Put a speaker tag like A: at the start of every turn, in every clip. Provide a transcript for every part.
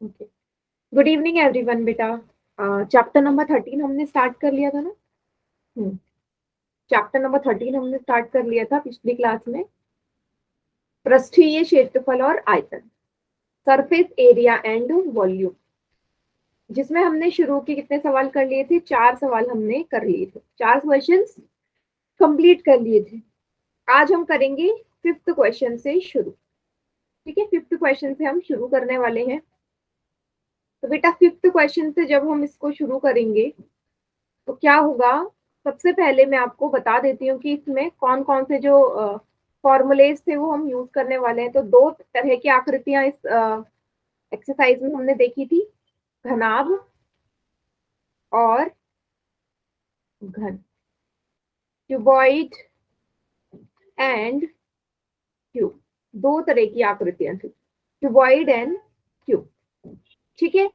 A: Okay, good evening everyone. बेटा chapter number 13 हमने start कर लिया था ना। चैप्टर नंबर 13 हमने स्टार्ट कर लिया था पिछली क्लास में। पृष्ठीय क्षेत्रफल और आयतन, सरफेस एरिया एंड वॉल्यूम, जिसमें हमने शुरू के कितने सवाल कर लिए थे? 4 सवाल हमने कर लिए थे, 4 क्वेश्चंस कंप्लीट कर लिए थे। आज हम करेंगे 5th क्वेश्चन से शुरू। ठीक है, 5th क्वेश्चन से हम शुरू करने वाले हैं। तो बेटा 5th क्वेश्चन से जब हम इसको शुरू करेंगे तो क्या होगा? सबसे पहले मैं आपको बता देती हूँ कि इसमें कौन कौन से जो फॉर्मूलेज थे वो हम यूज करने वाले हैं। तो 2 तरह की आकृतियां इस एक्सरसाइज में हमने देखी थी, घनाभ और घन, क्यूबॉइड एंड क्यूब। 2 तरह की आकृतियां थी, क्यूबॉइड एंड क्यूब। ठीक है,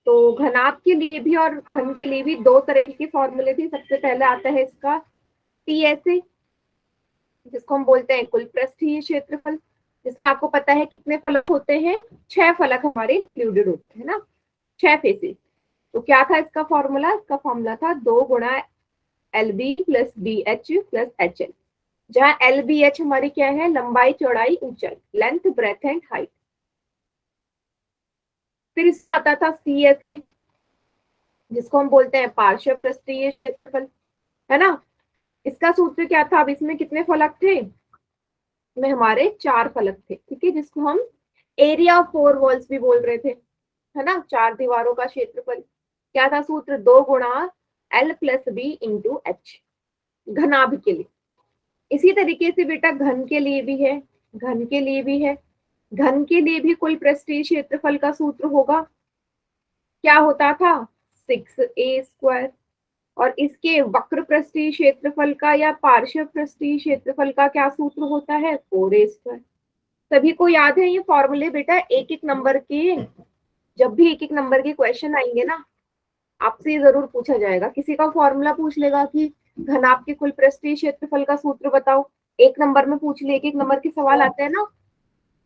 A: तो घनाभ के लिए भी और घन के लिए भी 2 तरह के फॉर्मूले थे। सबसे पहले आता है इसका टीएसए, जिसको हम बोलते हैं कुल पृष्ठीय क्षेत्रफल, जिसका आपको पता है कितने फलक होते हैं? 6 फलक हमारे इंक्लूडेड होते हैं ना, 6 फेसेस। तो क्या था इसका फॉर्मूला? इसका फॉर्मूला था 2 गुणा L B plus B H plus H L, जहां एल बी एच हमारी क्या है? लंबाई, चौड़ाई, ऊंचाई, लेंथ, ब्रेथ एंड हाइट। फिर इसका आता था सी एस, जिसको हम बोलते हैं पार्श्व पृष्ठीय क्षेत्रफल, है ना। इसका सूत्र क्या था? अब इसमें कितने फलक थे? में हमारे 4 फलक थे। ठीक है, जिसको हम एरिया ऑफ 4 वॉल्स भी बोल रहे थे, है ना, 4 दीवारों का क्षेत्रफल। क्या था सूत्र? 2 गुणा L plus B into H, घनाभ के लिए। इसी तरीके से बेटा घन के लिए भी है, घन के लिए भी है। घन के लिए भी कुल पृष्ठीय क्षेत्रफल का सूत्र होगा, क्या होता था? 6a²। और इसके वक्र पृष्ठीय क्षेत्रफल का या पार्श्व पृष्ठीय क्षेत्रफल का क्या सूत्र होता है? 4a²। सभी को याद है ये फॉर्मूले बेटा? एक एक नंबर के, जब भी एक एक नंबर के क्वेश्चन आएंगे ना, आपसे ये जरूर पूछा जाएगा। किसी का फॉर्मूला पूछ लेगा कि घनाभ के कुल पृष्ठीय क्षेत्रफल का सूत्र बताओ, एक नंबर में पूछ ले, एक एक नंबर के सवाल आते हैं ना,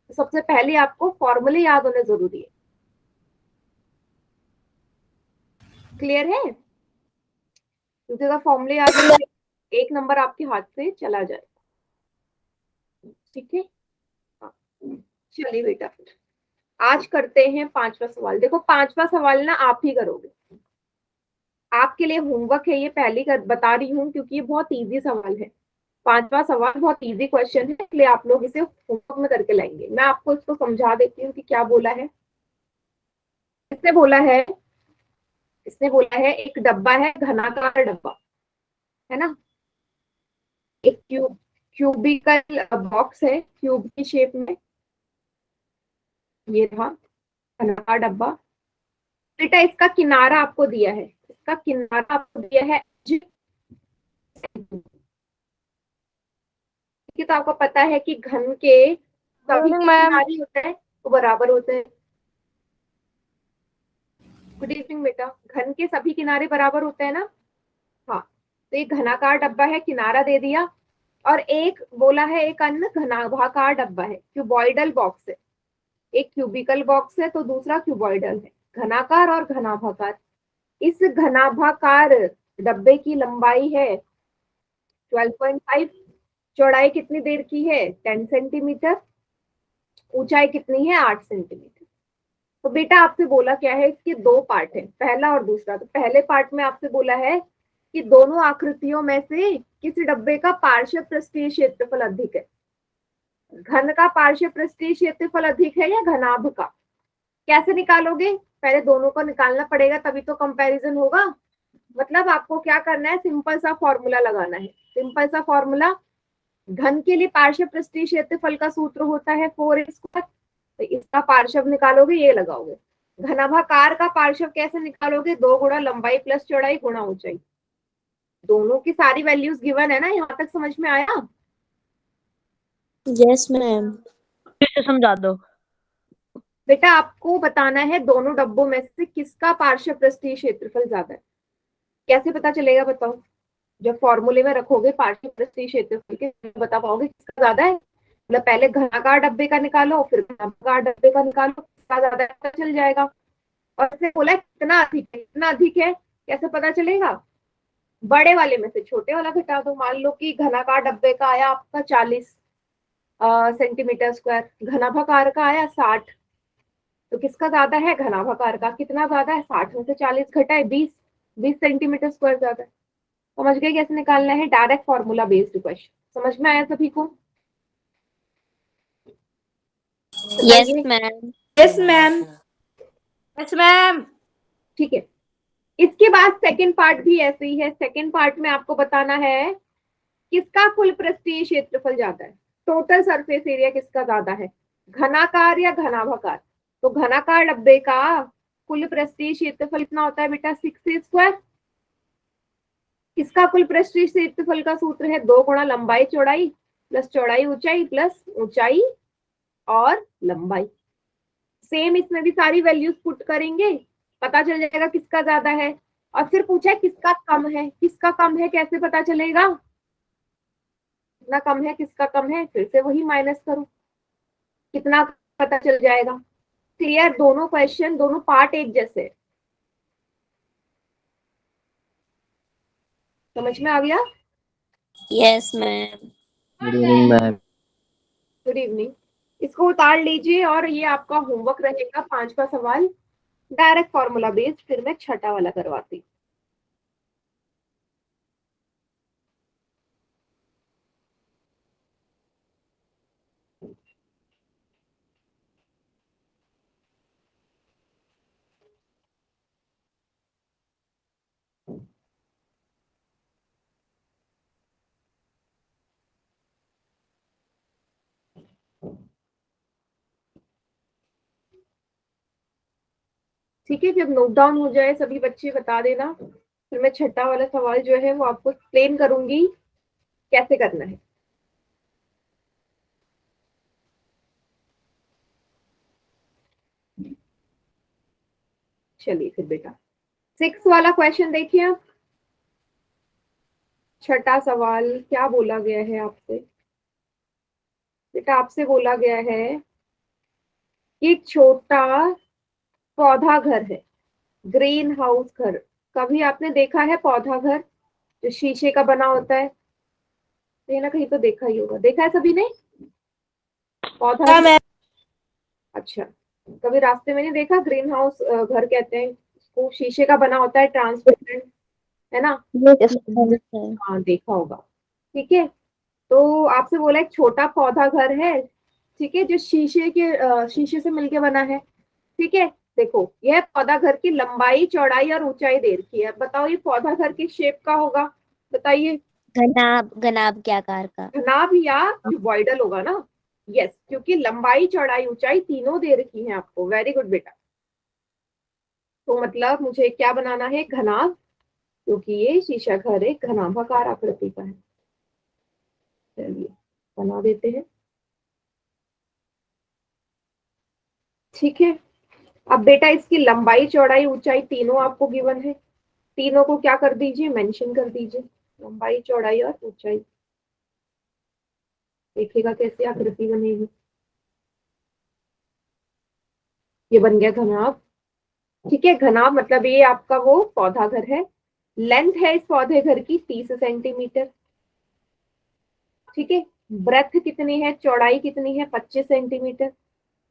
A: तो सबसे पहले आपको फॉर्मूले याद होने जरूरी है। क्लियर है? क्योंकि अगर फॉर्मूले याद नहीं, एक नंबर आपके हाथ से चला जाएगा। ठीक है, हाँ। चलिए बेटा, फिर आज करते हैं 5वां सवाल। देखो 5वां सवाल ना आप ही करोगे, आपके लिए होमवर्क है ये, पहली कर बता रही हूँ क्योंकि ये बहुत इजी सवाल है। 5वां सवाल बहुत इजी क्वेश्चन है, इसलिए आप लोग इसे होमवर्क में करके लाएंगे। मैं आपको इसको समझा देती हूँ कि क्या बोला है। इसने बोला है, इसने बोला है एक डब्बा है, घनाकार डब्बा, है ना। एक क्यूबिकल बॉक्स है, क्यूब की शेप में। ये था घनाकार डब्बा। बेटा इसका किनारा आपको दिया है, इसका किनारा आपको दिया है ठीक है। तो आपको पता है कि घन के सभी
B: इवनिंग
A: जो
B: मैम।
A: किनारे होते हैं वो बराबर होते हैं। गुड इवनिंग बेटा। घन के सभी किनारे बराबर होते हैं ना। हाँ, तो एक घनाकार डब्बा है, किनारा दे दिया। और एक बोला है एक अन्य घनाभाकार डब्बा है, क्यूबॉइडल बॉक्स है। एक क्यूबिकल बॉक्स है तो दूसरा क्यूबॉइडल है, घनाकार और घनाभाकार। इस घनाभाकार डब्बे की लंबाई है 12.5, चौड़ाई कितनी देर की है? 10 सेंटीमीटर, ऊंचाई कितनी है? 8 सेंटीमीटर। तो बेटा आपसे बोला क्या है? इसके 2 पार्ट है, पहला और दूसरा। तो पहले पार्ट में आपसे बोला है कि दोनों आकृतियों में से किस डब्बे का पार्श्व पृष्ठीय क्षेत्रफल अधिक है? घन का पार्श्व पृष्ठीय क्षेत्रफल अधिक है या घनाभ का? कैसे निकालोगे? पहले दोनों को निकालना पड़ेगा, तभी तो कंपैरिजन होगा। मतलब आपको क्या करना है? सिंपल सा फॉर्मूला लगाना है। सिंपल सा फॉर्मूला, घन के लिए पार्श्व पृष्ठीय क्षेत्रफल का सूत्र होता है 4a²। तो इसका पार्श्व निकालोगे, ये लगाओगे। घनाभाकार का पार्श्व कैसे निकालोगे? 2 गुणा लंबाई प्लस चौड़ाई गुणा ऊंचाई। दोनों की सारी वैल्यूज गिवन है ना, यहाँ तक समझ में आया?
B: Yes ma'am. फिर से समझा दो।
A: बेटा आपको बताना है दोनों डब्बों में से किसका पार्श्व पृष्ठीय क्षेत्रफल ज्यादा है। कैसे पता चलेगा बताओ? जब फॉर्मूले में रखोगे पार्श्व पृष्ठीय क्षेत्रफल के, बता पाओगे किसका ज्यादा है। मतलब पहले घनाकार डब्बे का निकालो, फिर घनाभाकार डब्बे का निकालो, किसका ज्यादा है पता चल जाएगा। और इसने बोला कितना अधिक है, कितना अधिक है कैसे पता चलेगा? बड़े वाले में से छोटे वाला घटा दो। मान लो कि घनाकार डब्बे का आया आपका 40 सेंटीमीटर स्क्वायर, घनाभाकार का आया 60, तो किसका ज्यादा है? घनाभाकार का। कितना ज्यादा है? 60 में से 40 घटाए 20, 20 सेंटीमीटर स्क्वायर ज्यादा है। समझ गए कैसे निकालना है? Direct formula based question. समझ में आया सभी को?
B: यस
A: बताइए।
B: Ma'am.
C: Yes ma'am. Yes ma'am.
A: ठीक है, इसके बाद सेकंड पार्ट भी ऐसे ही है। सेकंड पार्ट में आपको बताना है किसका कुल पृष्ठीय क्षेत्रफल ज्यादा है, टोटल सरफेस एरिया किसका ज्यादा है, घनाकार या घनाभाकार। तो घनाकार डब्बे का कुल पृष्ठीय क्षेत्रफल कितना होता है बेटा? 6 स्क्वायर। किसका कुल पृष्ठीय क्षेत्रफल का सूत्र है? 2 गुणा लंबाई चौड़ाई प्लस चौड़ाई ऊंचाई प्लस ऊंचाई और लंबाई। सेम इसमें भी सारी वैल्यूज पुट करेंगे, पता चल जाएगा किसका ज्यादा है। और फिर पूछा है किसका कम है। किसका कम है कैसे पता चलेगा? कितना कम है, किसका कम है, फिर से वही माइनस करो, कितना पता चल जाएगा। क्लियर? दोनों क्वेश्चन, दोनों पार्ट एक जैसे हैं। समझ में आ गया?
B: Yes ma'am.
D: Good evening ma'am.
A: Good evening. इसको उतार लीजिए और ये आपका होमवर्क रहेगा 5वां सवाल, डायरेक्ट फॉर्मूला बेस्ड। फिर मैं छठा वाला करवाती। ठीक है, जब नोट डाउन हो जाए सभी बच्चे बता देना, फिर मैं छठा वाला सवाल जो है वो आपको एक्सप्लेन करूंगी कैसे करना है। चलिए फिर बेटा 6 वाला क्वेश्चन देखिए आप। छठा सवाल क्या बोला गया है आपसे? बेटा आपसे बोला गया है कि एक छोटा पौधा घर है, ग्रीन हाउस घर। कभी आपने देखा है पौधा घर जो शीशे का बना होता है? कहीं ना कहीं तो देखा ही होगा। देखा है सभी ने पौधा
C: हाँ
A: घर?
C: मैम।
A: अच्छा, कभी रास्ते में नहीं देखा? ग्रीन हाउस घर कहते हैं इसको, शीशे का बना होता है, ट्रांसपेरेंट, है ना?
B: Yes ma'am.
A: हाँ देखा होगा। ठीक है, तो आपसे बोला एक छोटा पौधा घर है, ठीक है, जो शीशे से मिलके बना है। ठीक है, देखो यह पौधा घर की लंबाई चौड़ाई और ऊंचाई दे रखी है। बताओ ये पौधा घर की शेप का होगा? बताइए।
B: घनाभ घनाभ के आकार का।
A: घनाभ या क्यूबॉइडल होगा ना? यस, क्योंकि लंबाई चौड़ाई ऊंचाई तीनों दे रखी है आपको। वेरी गुड बेटा। तो मतलब मुझे क्या बनाना है? घनाभ, क्योंकि ये शीशा घर एक घनाभाकार आकृति का है। चलिए बना देते हैं। ठीक है, अब बेटा इसकी लंबाई चौड़ाई ऊंचाई तीनों आपको गिवन है, तीनों को क्या कर दीजिए? मेंशन कर दीजिए, लंबाई चौड़ाई और ऊंचाई। देखिएगा कैसे आकृति बनेगी। ये बन गया घनाभ। ठीक है, घनाभ मतलब ये आपका वो पौधा घर है। लेंथ है इस पौधे घर की 30 सेंटीमीटर। ठीक है, ब्रेथ कितनी है, चौड़ाई कितनी है? 25 सेंटीमीटर।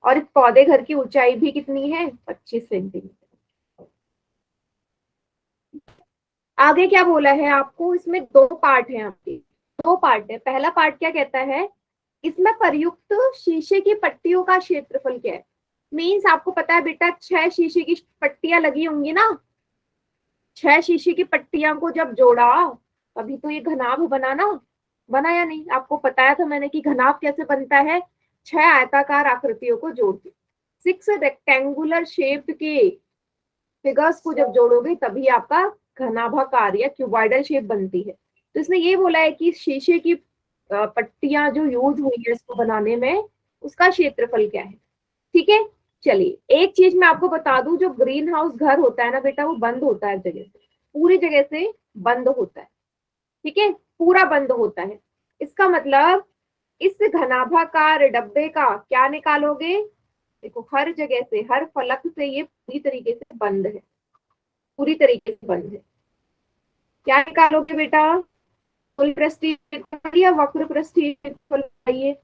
A: और इस पौधे घर की ऊंचाई भी कितनी है? 25 सेंटीमीटर। आगे क्या बोला है आपको? इसमें 2 पार्ट है आपके, 2 पार्ट है। पहला पार्ट क्या कहता है? इसमें प्रयुक्त शीशे की पट्टियों का क्षेत्रफल क्या है। मीन्स आपको पता है बेटा 6 शीशे की पट्टियां लगी होंगी ना, 6 शीशे की पट्टियां को जब जोड़ा तभी तो ये घनाभ बना ना। बना या नहीं? आपको बताया था मैंने कि घनाभ कैसे बनता है? 6 आयताकार आकृतियों को जोड़ के, 6 रेक्टेंगुलर शेप के फिगर्स को जब जोड़ोगे तभी आपका घनाभाकार या क्यूबॉइडल शेप बनती है। तो इसने ये बोला है कि शीशे की पट्टियां जो यूज हुई है इसको बनाने में, उसका क्षेत्रफल क्या है। ठीक है, चलिए एक चीज मैं आपको बता दूं, जो ग्रीन हाउस घर होता है ना बेटा, वो बंद होता है जगह से, पूरी जगह से बंद होता है। ठीक है, पूरा बंद होता है। इसका मतलब इस घनाभाकार डब्बे का क्या निकालोगे? देखो हर जगह से, हर फलक से ये पूरी तरीके से बंद है, पूरी तरीके से बंद है। क्या निकालोगे बेटा? कुल पृष्ठीय क्षेत्रफल या वक्र पृष्ठीय क्षेत्रफल बताइए।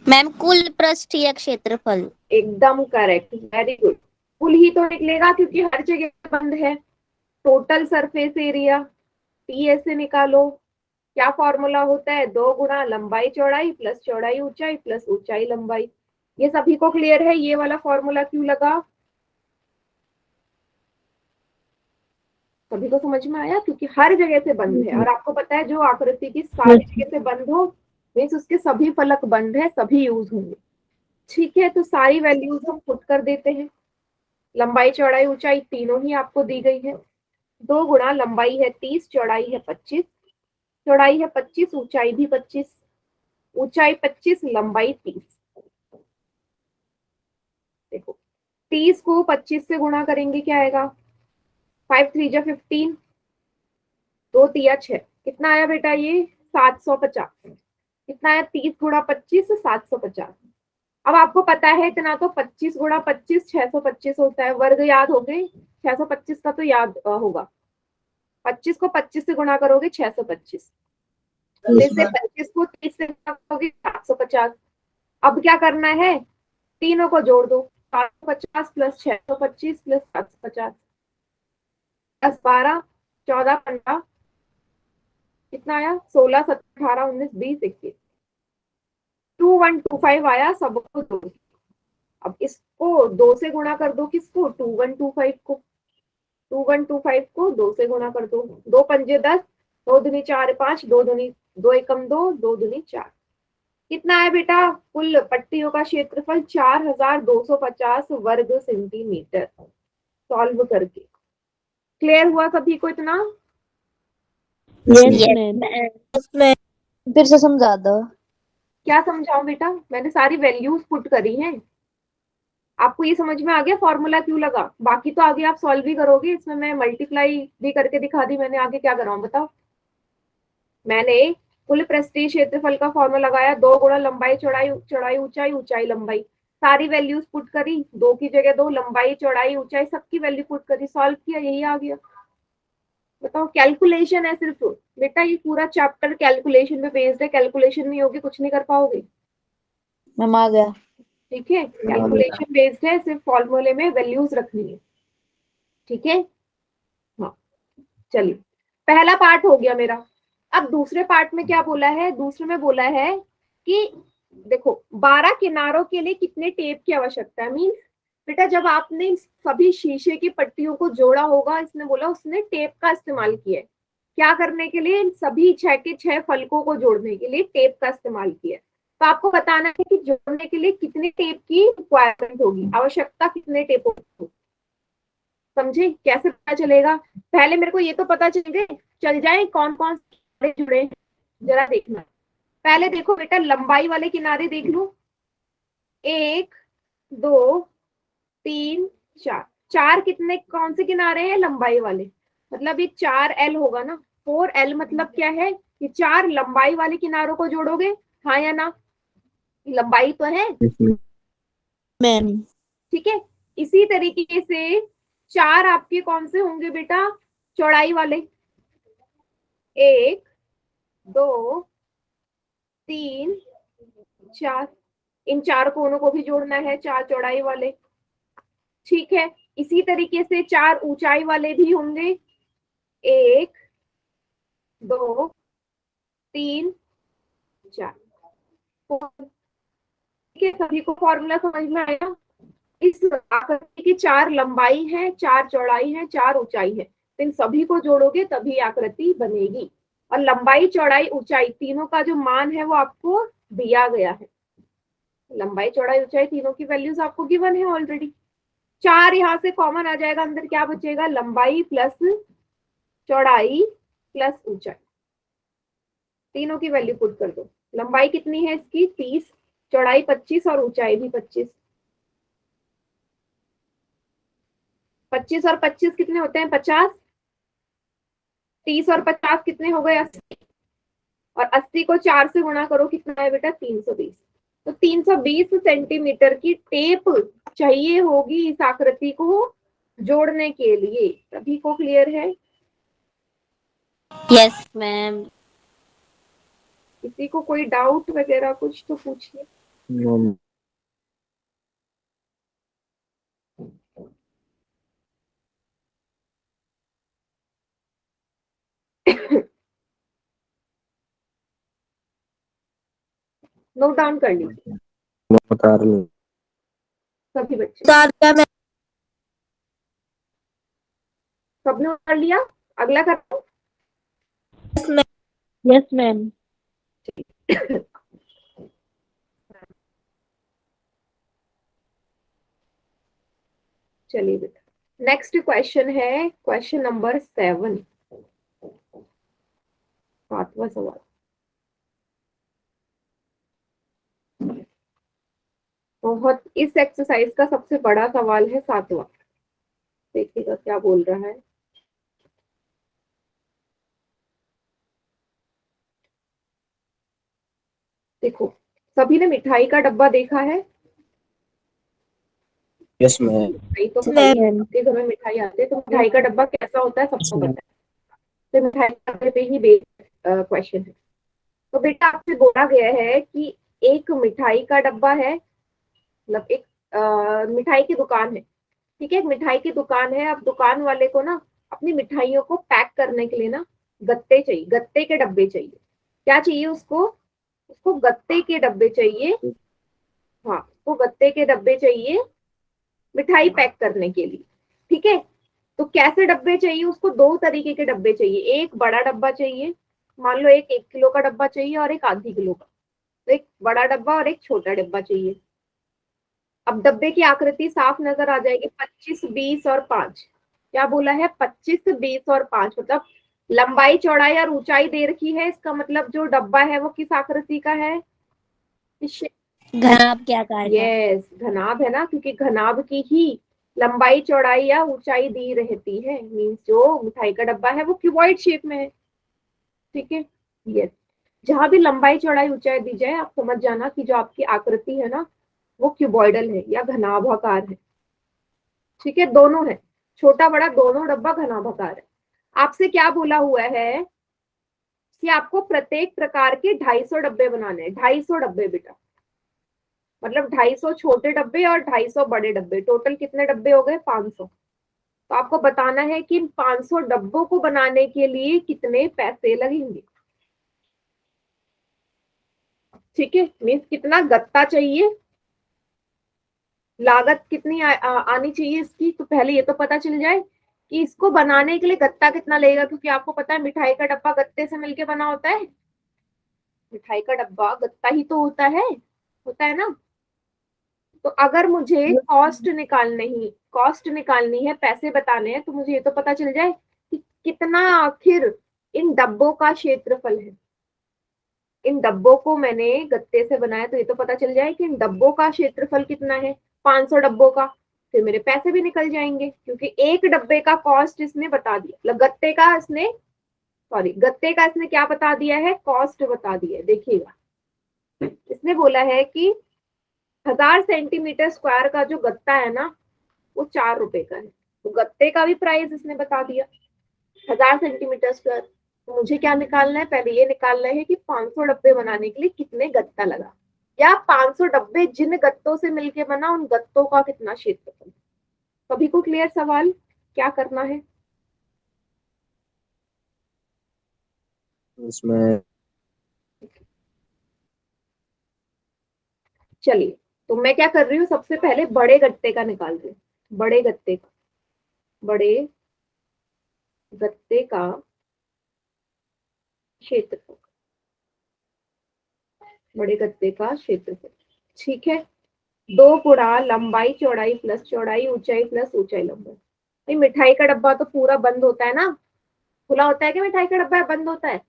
B: मैम कुल पृष्ठीय क्षेत्रफल।
A: एकदम करेक्ट, वेरी गुड। कुल ही तो निकलेगा क्योंकि हर जगह बंद है। टोटल सरफेस एरिया टी ऐसे निकालो। क्या फॉर्मूला होता है? 2 गुणा लंबाई चौड़ाई प्लस चौड़ाई ऊंचाई प्लस ऊंचाई लंबाई। ये सभी को क्लियर है? ये वाला फॉर्मूला क्यों लगा? सभी को समझ में आया? क्योंकि हर जगह से बंद है और आपको पता है जो आकृति की सारी जगह से बंद हो मीन्स उसके सभी फलक बंद है, सभी यूज होंगे। ठीक है, तो सारी वैल्यूज हम पुट कर देते हैं। लंबाई चौड़ाई ऊंचाई तीनों ही आपको दी गई है। 2 गुणा लंबाई है 30, चौड़ाई है 25, चौड़ाई है 25, ऊंचाई भी 25, ऊंचाई 25, लंबाई 30। देखो 30 को 25 से गुणा करेंगे क्या आएगा? 5 3 जा 15, 2 तिया 6, कितना आया बेटा? ये 750। कितना आया? 30 गुणा 25 750। अब आपको पता है इतना तो 25 गुणा 25 625 होता है। वर्ग याद हो गए? 625 का तो याद होगा। 25 को 25 से गुणा करोगे 625, से 25 को 30 से गुणा करोगे 750। अब क्या करना है? तीनों को जोड़ दो। 750 प्लस 625 प्लस 750, 10 12 14 15, कितना आया? 16 17 18 19 20 21, 2125 आया सबको दो। अब इसको 2 से गुणा कर दो। किसको? 2125 को। 2125 को 2 से गुणा कर दो। 2 पंजे 10, 2 दूनी 4 5, 2 दूनी 2 एकम 2, 2 दूनी 4। कितना है बेटा? कुल पट्टियों का क्षेत्रफल 4250 वर्ग सेंटीमीटर। सॉल्व करके क्लियर हुआ सभी को इतना?
B: Yes ma'am.
C: फिर से समझा दो।
A: क्या समझाऊं बेटा? मैंने सारी वैल्यूज पुट करी हैं। आपको ये समझ में आ गया फॉर्मूला क्यों लगा? बाकी तो आगे आप सॉल्व भी करोगे। इसमें मैं मल्टीप्लाई भी करके दिखा दी मैंने। आगे क्या कराऊं बताओ? मैंने कुल पृष्ठीय क्षेत्रफल का फॉर्मूला लगाया। 2 गुणा लंबाई चौड़ाई, चौड़ाई ऊंचाई, ऊंचाई लंबाई। सारी वैल्यूज पुट करी। 2 की जगह 2, लंबाई चौड़ाई ऊंचाई सबकी वैल्यू पुट करी, सॉल्व किया, यही आ गया। बताओ, कैलकुलेशन है सिर्फ बेटा। ये पूरा चैप्टर कैलकुलेशन पे बेस्ड है। कैलकुलेशन नहीं होगी कुछ नहीं कर पाओगे।
C: मैम आ गया।
A: ठीक है, कैलकुलेशन बेस्ड है, सिर्फ फॉर्मूले में वैल्यूज रखनी है। ठीक है, हाँ चलिए, पहला पार्ट हो गया मेरा। अब दूसरे पार्ट में क्या बोला है? दूसरे में बोला है कि देखो 12 किनारों के लिए कितने टेप की आवश्यकता है। मीन्स बेटा जब आपने सभी शीशे की पट्टियों को जोड़ा होगा, इसने बोला उसने टेप का इस्तेमाल किया है। क्या करने के लिए? सभी 6 के 6 फलकों को जोड़ने के लिए टेप का इस्तेमाल किया है। तो आपको बताना है कि जोड़ने के लिए कितने टेप की रिक्वायरमेंट होगी, आवश्यकता कितने टेपों की होगी। समझे कैसे पता चलेगा? पहले मेरे को ये तो पता चल जाए कौन कौन से जुड़े हैं, जरा देखना। पहले देखो बेटा, लंबाई वाले किनारे देख लो। 1 2 3 4। 4 कितने कौन से किनारे हैं? लंबाई वाले। मतलब ये 4L होगा ना। 4L मतलब क्या है? ये 4 लंबाई वाले किनारों को जोड़ोगे, हाँ या ना? लंबाई तो है,
C: मैम
A: ठीक है। इसी तरीके से 4 आपके कौन से होंगे बेटा? चौड़ाई वाले। 1 2 3 4। इन 4 कोनों को भी जोड़ना है, 4 चौड़ाई वाले। ठीक है, इसी तरीके से 4 ऊंचाई वाले भी होंगे। 1 2 3 4। ठीक है, सभी को फॉर्मूला समझ में आया? इस आकृति की 4 लंबाई है, 4 चौड़ाई है, 4 ऊंचाई है। तो इन सभी को जोड़ोगे तभी आकृति बनेगी। और लंबाई चौड़ाई ऊंचाई तीनों का जो मान है वो आपको दिया गया है। लंबाई चौड़ाई ऊंचाई तीनों की वैल्यूज आपको गिवन है ऑलरेडी। 4 यहाँ से कॉमन आ जाएगा, अंदर क्या बचेगा? लंबाई प्लस चौड़ाई प्लस ऊंचाई, तीनों की वैल्यू पुट कर दो। लंबाई कितनी है इसकी? 30, चौड़ाई 25 और ऊंचाई भी 25। 25 और 25 कितने होते हैं? 50। 30 और 50 कितने हो गए? 80। और 80 को 4 से गुणा करो, कितना है बेटा? 320। तो 320 सेंटीमीटर की टेप चाहिए होगी इस आकृति को जोड़ने के लिए। सभी को क्लियर है?
B: Yes ma'am.
A: किसी को कोई डाउट वगैरह कुछ तो पूछिए।
D: नो
A: नोट डाउन कर लीजिए
D: बता रही हूँ।
A: सभी बच्चे।
C: सारिया मैम।
A: सबने कर लिया? अगला करो।
C: Yes ma'am.
A: चलिए बेटा, नेक्स्ट क्वेश्चन है क्वेश्चन नंबर 7, 7वां सवाल। बहुत इस एक्सरसाइज का सबसे बड़ा सवाल है 7वां। देखिएगा क्या बोल रहा है। देखो, सभी ने मिठाई का डब्बा देखा है?
D: Yes ma'am.
A: मिठाई तो
C: मैम।
A: सबके घर में मिठाई आती है, तो मिठाई का डब्बा कैसा होता है सबको
D: मैम।
A: पता है। तो मिठाई के डब्बे पे ही बेस्ड क्वेश्चन है। तो बेटा आपसे बोला गया है कि एक मिठाई का डब्बा है, मतलब एक मिठाई की दुकान है। ठीक है, एक मिठाई की दुकान है। अब दुकान वाले को ना अपनी मिठाइयों को पैक करने के लिए ना गत्ते चाहिए, गत्ते के डब्बे चाहिए। क्या चाहिए उसको? उसको गत्ते के डब्बे चाहिए। हाँ, उसको गत्ते के डब्बे चाहिए मिठाई पैक करने के लिए। ठीक है, तो कैसे डब्बे चाहिए उसको? दो तरीके के डब्बे चाहिए। एक बड़ा डब्बा चाहिए, मान लो एक 1 किलो का डब्बा चाहिए और एक आधी किलो का। तो एक बड़ा डब्बा और एक छोटा डब्बा चाहिए। अब डब्बे की आकृति साफ नजर आ जाएगी, 25, 20 और 5। क्या बोला है? 25, 20 और 5, मतलब लंबाई चौड़ाई और ऊंचाई दे रखी है। इसका मतलब जो डब्बा है वो किस आकृति का है?
B: घनाभ क्या आकार का?
A: यस, घनाभ है ना, क्योंकि घनाभ की ही लंबाई चौड़ाई या ऊंचाई दी रहती है। मीन्स जो मिठाई का डब्बा है वो क्यूबॉइड शेप में है। ठीक है, यस। जहां भी लंबाई चौड़ाई ऊंचाई दी जाए आप समझ जाना कि जो आपकी आकृति है ना वो क्यूबॉइडल है या घनाभाकार है। ठीक है, दोनों है, छोटा बड़ा दोनों डब्बा घनाभाकार है। आपसे क्या बोला हुआ है कि आपको प्रत्येक प्रकार के 250 डब्बे बनाने हैं। 250 डब्बे बेटा, मतलब 250 छोटे डब्बे और 250 बड़े डब्बे। टोटल कितने डब्बे हो गए? 500। तो आपको बताना है कि इन 500 डब्बों को बनाने के लिए कितने पैसे लगेंगे। ठीक है, मीन्स कितना गत्ता चाहिए, लागत कितनी आनी चाहिए इसकी। तो पहले ये तो पता चल जाए कि इसको बनाने के लिए गत्ता कितना लगेगा, क्योंकि आपको पता है मिठाई का डब्बा गत्ते से मिलके बना होता है। मिठाई का डब्बा गत्ता ही तो होता है ना। तो अगर मुझे कॉस्ट निकालनी है, पैसे बताने हैं, तो मुझे ये तो पता चल जाए कि कितना आखिर इन डब्बों का क्षेत्रफल है। इन डब्बों को मैंने गत्ते से बनाया, तो ये तो पता चल जाए कि इन डब्बों का क्षेत्रफल कितना है, 500 डब्बों का। फिर मेरे पैसे भी निकल जाएंगे, क्योंकि एक डब्बे का कॉस्ट इसने बता दिया, मतलब गत्ते का इसने क्या बता दिया है? कॉस्ट बता दिया है। देखिएगा, इसने बोला है कि 1000 सेंटीमीटर स्क्वायर का जो गत्ता है ना वो 4 रुपए का है। तो गत्ते का भी प्राइस इसने बता दिया 1000 सेंटीमीटर स्क्वायर। तो मुझे क्या निकालना है? पहले ये निकालना है कि 500 डब्बे बनाने के लिए कितने गत्ता लगा, या 500 डब्बे जिन गत्तों से मिलके बना उन गत्तों का कितना क्षेत्रफल। सभी को क्लियर सवाल? क्या करना है?
D: इसमें
A: चलिए, तो मैं क्या कर रही हूँ, सबसे पहले बड़े गत्ते का निकाल रही हूँ। बड़े गत्ते का क्षेत्रफल, बड़े गत्ते का क्षेत्रफल। ठीक है, 2 गुणा लंबाई चौड़ाई प्लस चौड़ाई ऊंचाई प्लस ऊंचाई लंबाई। भाई मिठाई का डब्बा तो पूरा बंद होता है ना, खुला होता है कि मिठाई का डब्बा बंद होता है?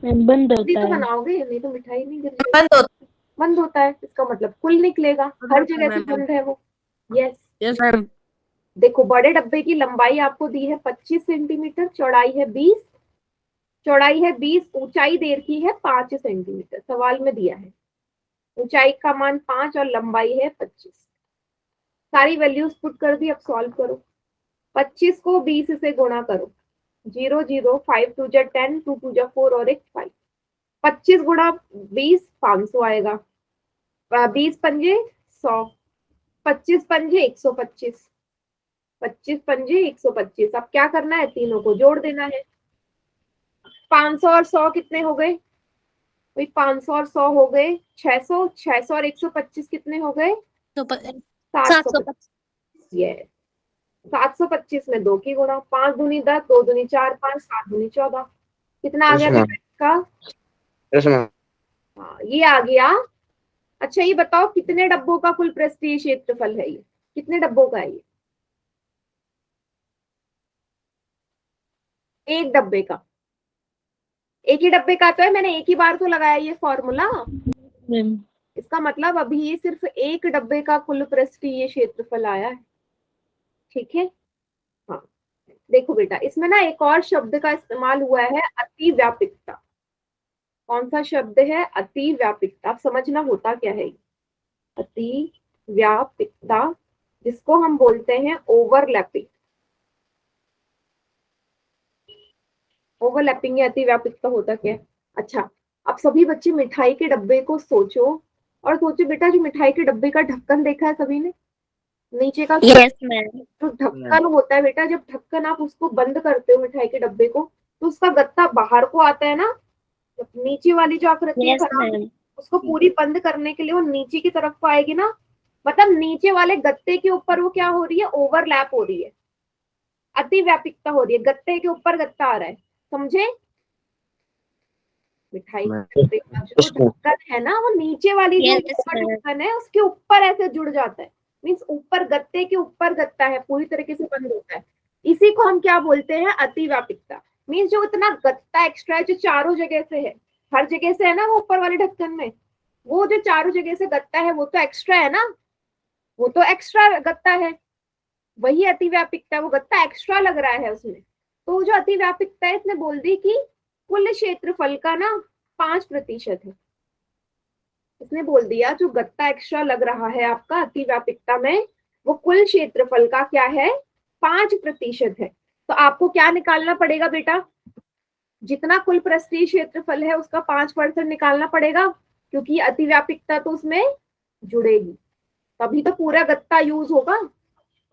C: बंद
A: तभी
C: होता
A: तो
C: है।
A: बनाओगे, नहीं तो मिठाई नहीं गिर जाएगी। बंद होता है, इसका मतलब कुल निकलेगा, हर जगह से बंद है वो। Yes,
C: yes ma'am.
A: देखो बड़े डब्बे की लंबाई आपको दी है 25 सेंटीमीटर, चौड़ाई है 20, ऊंचाई दे रखी है 5 सेंटीमीटर, सवाल में दिया है। ऊंचाई का मान 5 और लंबाई है 25। सारी वैल्यूज पुट कर दी, अब सॉल्व करो। 25 को 20 से गुणा करो। 0 0, 5 2 जा 10, 2 2 जा 4 और एक 5। 25 गुणा 20 500 आएगा। 20 पंजे 100, 25 पंजे 125, 25 पंजे 125। अब क्या करना है, तीनों को जोड़ देना है। 500 और 100 कितने हो गए? भाई 500 और 100 हो गए 600, 600 और 125 कितने हो गए?
B: तो
A: 725।
B: 725।
A: ये 725 में 2 की गुणा, 5 दूनी 10, 2 दूनी 4 5, 7 दूनी 14। कितना आ गया
D: यस मैम।
A: बेटा इसका?
D: Yes ma'am.
A: हाँ ये आ गया। अच्छा ये बताओ कितने डब्बों का कुल पृष्ठीय क्षेत्रफल है ये? कितने डब्बों का है ये? एक डब्बे का। एक ही डब्बे का तो है, मैंने एक ही बार तो लगाया ये फॉर्मूला।
C: मैम
A: इसका मतलब अभी ये सिर्फ एक डब्बे का कुल पृष्ठीय क्षेत्रफल आया है। ठीक है। हाँ देखो बेटा, इसमें ना एक और शब्द का इस्तेमाल हुआ है, अतिव्यापिकता। कौन सा शब्द है? अतिव्यापिकता। अब समझना होता क्या है ये। अतिव्यापिकता, जिसको हम बोलते हैं ओवरलैपिंग। ओवरलैपिंग या अतिव्यापिकता होता क्या है? अच्छा, अब सभी बच्चे मिठाई के डब्बे को सोचो और सोचो बेटा, जो मिठाई के डब्बे का ढक्कन देखा है सभी ने? नीचे का
B: यस मैम।
A: जो ढक्कन होता है बेटा, जब ढक्कन आप उसको बंद करते हो मिठाई के डब्बे को, तो उसका गत्ता बाहर को आता है ना। जब नीचे वाली जो आकृति है
B: यस
A: खराब,
B: मैम।
A: उसको पूरी बंद करने के लिए वो नीचे की तरफ को आएगी ना। मतलब नीचे वाले गत्ते के ऊपर वो क्या हो रही है? ओवरलैप हो रही है, अतिव्यापिकता हो रही है। गत्ते के ऊपर गत्ता आ रहा है, समझे? मिठाई के डब्बे का जो
D: यस मैम।
A: ढक्कन है ना, वो नीचे वाली जो
B: यस
A: ऊपर
B: मैम।
A: ढक्कन है उसके ऊपर ऐसे जुड़ जाता है। मीन्स ऊपर गत्ते के ऊपर गत्ता है, पूरी तरीके से बंद होता है। इसी को हम क्या बोलते हैं? अतिव्यापिकता। मीन्स जो इतना गत्ता एक्स्ट्रा है, जो चारों जगह से है, हर जगह से है ना वो ऊपर वाले ढक्कन में, वो जो चारों जगह से गत्ता है वो तो एक्स्ट्रा है ना, वो तो एक्स्ट्रा गत्ता है। वही अतिव्यापिकता, वो गत्ता एक्स्ट्रा लग रहा है उसमें। तो जो अतिव्यापिकता है, इसने बोल दी कि कुल क्षेत्रफल का ना 5% है। इसने बोल दिया जो गत्ता एक्स्ट्रा लग रहा है आपका अतिव्यापिकता में, वो कुल क्षेत्रफल का क्या है? 5% है। तो आपको क्या निकालना पड़ेगा बेटा? जितना कुल पृष्ठीय क्षेत्रफल है उसका 5% निकालना पड़ेगा, क्योंकि अतिव्यापिकता तो उसमें जुड़ेगी, तभी तो पूरा गत्ता यूज होगा,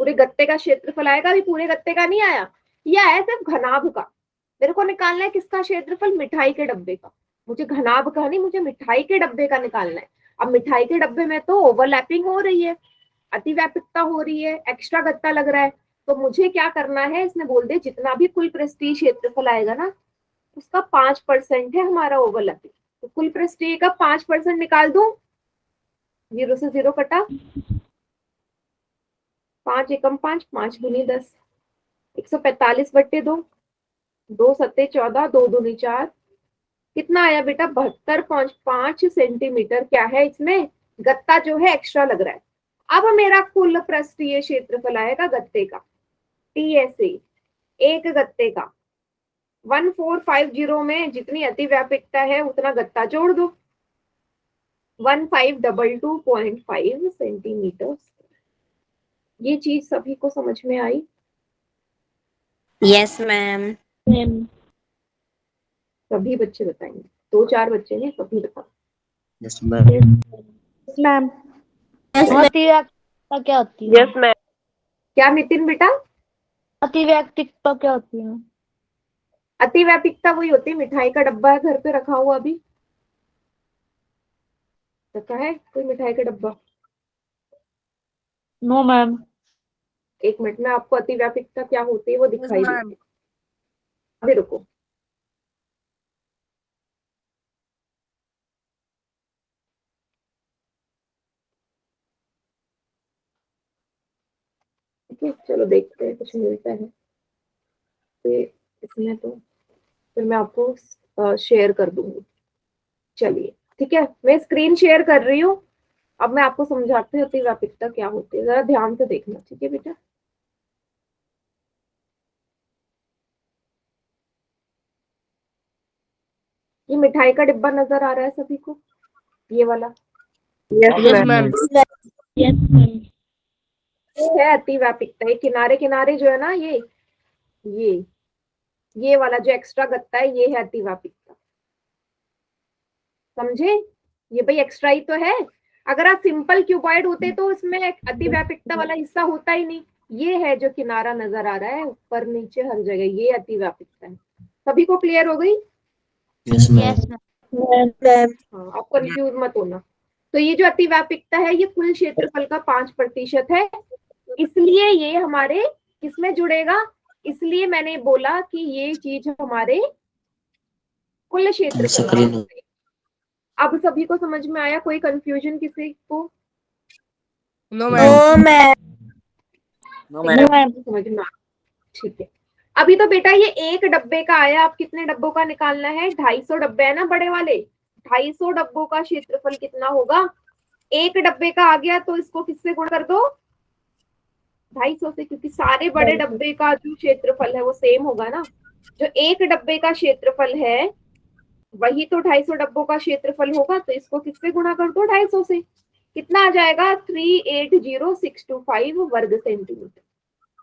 A: पूरे गत्ते का क्षेत्रफल आएगा। अभी पूरे गत्ते का नहीं आया, ये आया सिर्फ घनाभ का। मेरे को निकालना है किसका क्षेत्रफल? मिठाई के डब्बे का। मुझे घनाभ का नहीं, मुझे मिठाई के डब्बे का निकालना है। अब मिठाई के डब्बे में तो ओवरलैपिंग हो रही है, अतिव्यापिकता हो रही है, एक्स्ट्रा गत्ता लग रहा है। तो मुझे क्या करना है, इसने बोल दिया जितना भी कुल पृष्ठीय क्षेत्रफल आएगा ना, उसका 5% है हमारा ओवरलैपिंग। तो कुल पृष्ठीय का 5% निकाल दूं। 0 से 0 कटा, 5 एकम 5, 5 दूनी 10, 145/2, 2 सत्ते 14, 2 दूनी 4। कितना आया बेटा? 72.5 सेंटीमीटर क्या है इसमें? गत्ता जो है एक्स्ट्रा लग रहा है। अब मेरा कुल पृष्ठीय क्षेत्रफल आएगा गत्ते का, टीएसए, एक गत्ते का। 1450 में जितनी अतिव्यापिकता है उतना गत्ता जोड़ दो, 1522.5 सेंटीमीटर। ये चीज सभी को समझ में आई?
B: Yes ma'am.
C: मैम
A: सभी बच्चे बताएंगे, 2-4 बच्चे ने सभी बताओ।
D: Yes ma'am.
C: Ma'am
B: yes ma'am.
C: अतिव्याप्तिकता क्या होती है?
E: मैम।
A: क्या नितिन बेटा?
C: अतिव्याप्तिकता क्या होती है?
A: अतिव्यापिकता वही होती है, मिठाई का डब्बा है घर पे रखा हुआ, अभी रखा है कोई मिठाई का डब्बा?
C: No ma'am.
A: एक मिनट में आपको अतिव्यापिकता क्या होती है वो
B: यस
A: दिखाई
B: मैम।
A: देती है, अभी रुको। ठीक है, चलो देखते हैं कुछ मिलता है तो इसमें। तो फिर मैं आपको शेयर कर दूंगी। चलिए ठीक है, मैं स्क्रीन शेयर कर रही हूँ। अब मैं आपको समझाती हूँ अतिव्यापिकता क्या होती है, जरा ध्यान से देखना, ठीक है बेटा? ये मिठाई का डिब्बा नजर आ रहा है सभी को, ये वाला?
E: Yes, ma'am.
C: Yes, ma'am.
A: ये है अतिव्यापकता। ये किनारे किनारे जो है ना, ये वाला जो एक्स्ट्रा गत्ता है, ये है अतिव्यापकता। समझे? ये भाई एक्स्ट्रा ही तो है। अगर आप सिंपल क्यूबॉइड होते तो इसमें अतिव्यापकता वाला हिस्सा होता ही नहीं। ये है जो किनारा नजर आ रहा है ऊपर नीचे हर जगह, ये अतिव्यापकता है। सभी को क्लियर हो गई?
D: Yes, ma'am.
B: Yes, ma'am.
A: हाँ, आप कंफ्यूज मत होना। तो ये जो अतिव्यापकता है, ये कुल क्षेत्रफल का 5% है। इसलिए ये हमारे किसमें जुड़ेगा? इसलिए मैंने बोला कि ये चीज हमारे कुल क्षेत्रफल में
D: Screen.
A: जुड़ेगी। अब सभी को समझ में आया? कोई कंफ्यूजन किसी को?
E: No, ma'am.
B: ma'am.
D: No,
C: No, ma'am.
A: समझ में आया? ठीक है। अभी तो बेटा ये एक डब्बे का आया, आप कितने डब्बों का निकालना है? 250 डब्बे है ना बड़े वाले। 250 डब्बों का क्षेत्रफल कितना होगा? एक डब्बे का आ गया तो इसको किससे गुणा कर दो? 250 से, क्योंकि सारे बड़े डब्बे का जो क्षेत्रफल है वो सेम होगा ना। जो एक डब्बे का क्षेत्रफल है वही तो 250 डब्बों का क्षेत्रफल होगा। तो इसको किससे गुणा कर दो? 250 से। कितना आ जाएगा? 380,625 वर्ग सेंटीमीटर।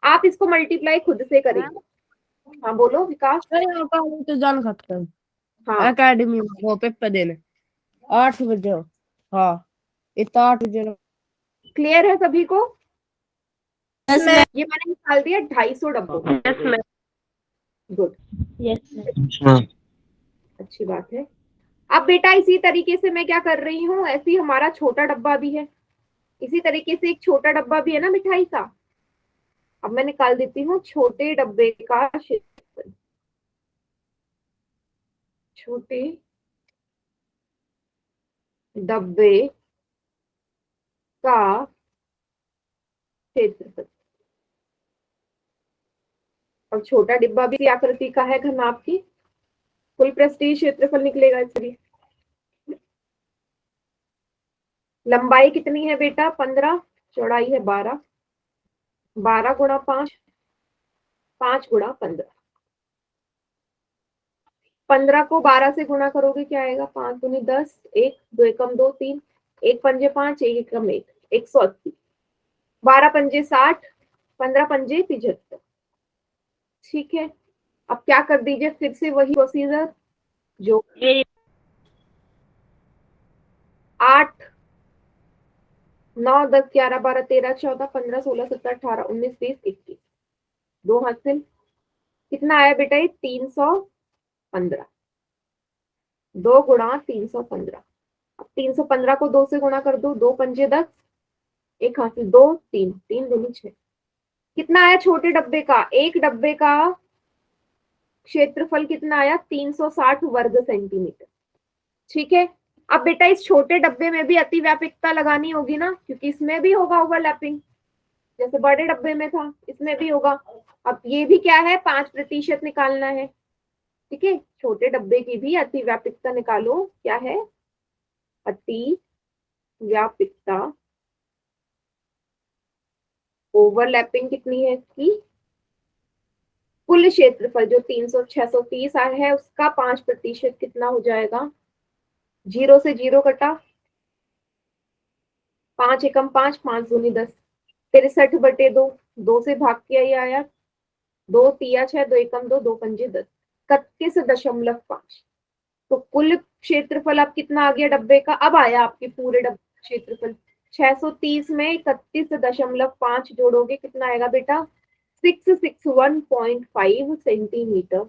A: आप इसको मल्टीप्लाई खुद से करेंगे। हाँ बोलो विकास।
E: तो जान सकते हैं
A: हाँ
E: एकेडमी में वो पेपर देने 8 बजे। हाँ, इतना 8 बजे।
A: क्लियर है सभी को?
B: Yes, ma'am.
A: ये मैंने निकाल दिया 250 डब्बों। Good,
C: Yes, ma'am.
D: Yes, ma'am.
A: अच्छी बात है। अब बेटा इसी तरीके से मैं क्या कर रही हूँ, ऐसे ही हमारा छोटा डब्बा भी है। इसी तरीके से एक छोटा डब्बा भी है ना मिठाई का। अब मैं निकाल देती हूँ छोटे डब्बे का क्षेत्रफल। छोटे डब्बे का क्षेत्रफल। अब छोटा डिब्बा भी आकृति का है घनाभ की। कुल पृष्ठीय क्षेत्रफल निकलेगा इसलिए। लंबाई कितनी है बेटा? 15। चौड़ाई है 12। 12 गुणा 5, 5 गुणा 15। 15 को 12 से गुणा करोगे क्या आएगा? 5 दूनी 10, 1 2 एकम 2 3, 1 पंजे 5, 1 एकम 1, 180। 12 पंजे 60, 15 पंजे 75। ठीक है। अब क्या कर दीजिए, फिर से वही प्रोसीजर जो 8 9 10 11 12 13 14 15 16 17 18 19 20 21। 2 हासिल। कितना आया बेटा? ये 315। 2 गुणा 315। अब 315 को 2 से गुणा कर दो। 2 पंजे 10, 1 हासिल 2 3, 3 दूनी 6। कितना आया छोटे डब्बे का? एक डब्बे का क्षेत्रफल कितना आया? 360 वर्ग सेंटीमीटर। ठीक है। अब बेटा इस छोटे डब्बे में भी अतिव्यापकता लगानी होगी ना, क्योंकि इसमें भी होगा ओवरलैपिंग, जैसे बड़े डब्बे में था इसमें भी होगा। अब ये भी क्या है? 5% निकालना है। ठीक है। छोटे डब्बे की भी अतिव्यापकता निकालो। क्या है? अतिव्यापकता ओवरलैपिंग कितनी है इसकी? कुल क्षेत्रफल जो 630 है उसका 5% कितना हो जाएगा? 0 से 0 कटा, 5 एकम 5, 5 दूनी 10, 63/2। 2 से भाग किया ये आया 2 तिया 6, 2 एकम 2, 2 पंजे 10, 31.5। तो कुल क्षेत्रफल अब कितना आ गया डब्बे का? अब आया आपके पूरे डब्बे का क्षेत्रफल। 630 में 31.5 जोड़ोगे कितना आएगा बेटा? 661.5 सेंटीमीटर।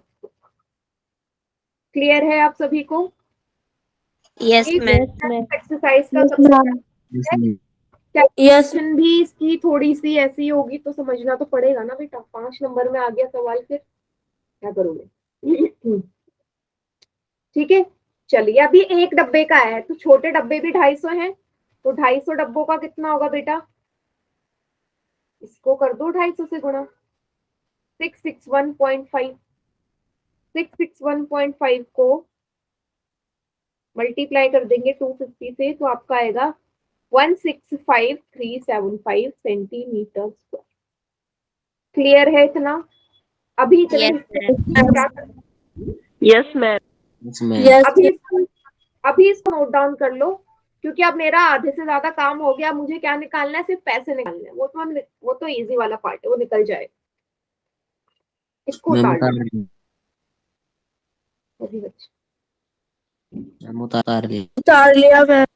A: क्लियर है आप सभी को?
B: Yes, ma'am.
A: एक्सरसाइज का
C: Yes,
A: सबसे
C: ma'am.
D: Yes, ma'am.
B: Yes.
A: Question भी इसकी थोड़ी सी ऐसी होगी तो समझना तो पड़ेगा ना बेटा। 5 नंबर में आ गया सवाल, फिर क्या करोगे? ठीक है। चलिए अभी एक डब्बे का है तो छोटे डब्बे भी 250 हैं, तो 250 डब्बों का कितना होगा बेटा? इसको कर दो 250 से गुणा। 661.5। 661.5 को मल्टीप्लाई कर देंगे 250 से तो आपका आएगा 165,375 सेंटीमीटर स्क्वायर। क्लियर है इतना? अभी इतने
B: Yes,
A: क्या
C: Yes, ma'am.
D: Yes, ma'am.
B: Yes.
A: अभी इसको नोट डाउन कर लो, क्योंकि अब मेरा आधे से ज्यादा काम हो गया, मुझे क्या निकालना है, सिर्फ पैसे निकालने हैं। वो तो इजी वाला पार्ट है, वो निकल जाए। इसको
D: मैम
A: उतार
D: उतार
A: लो
D: ली।
A: सभी बच्चे।
D: मैम उतार ली।
B: उतार लिया मैम।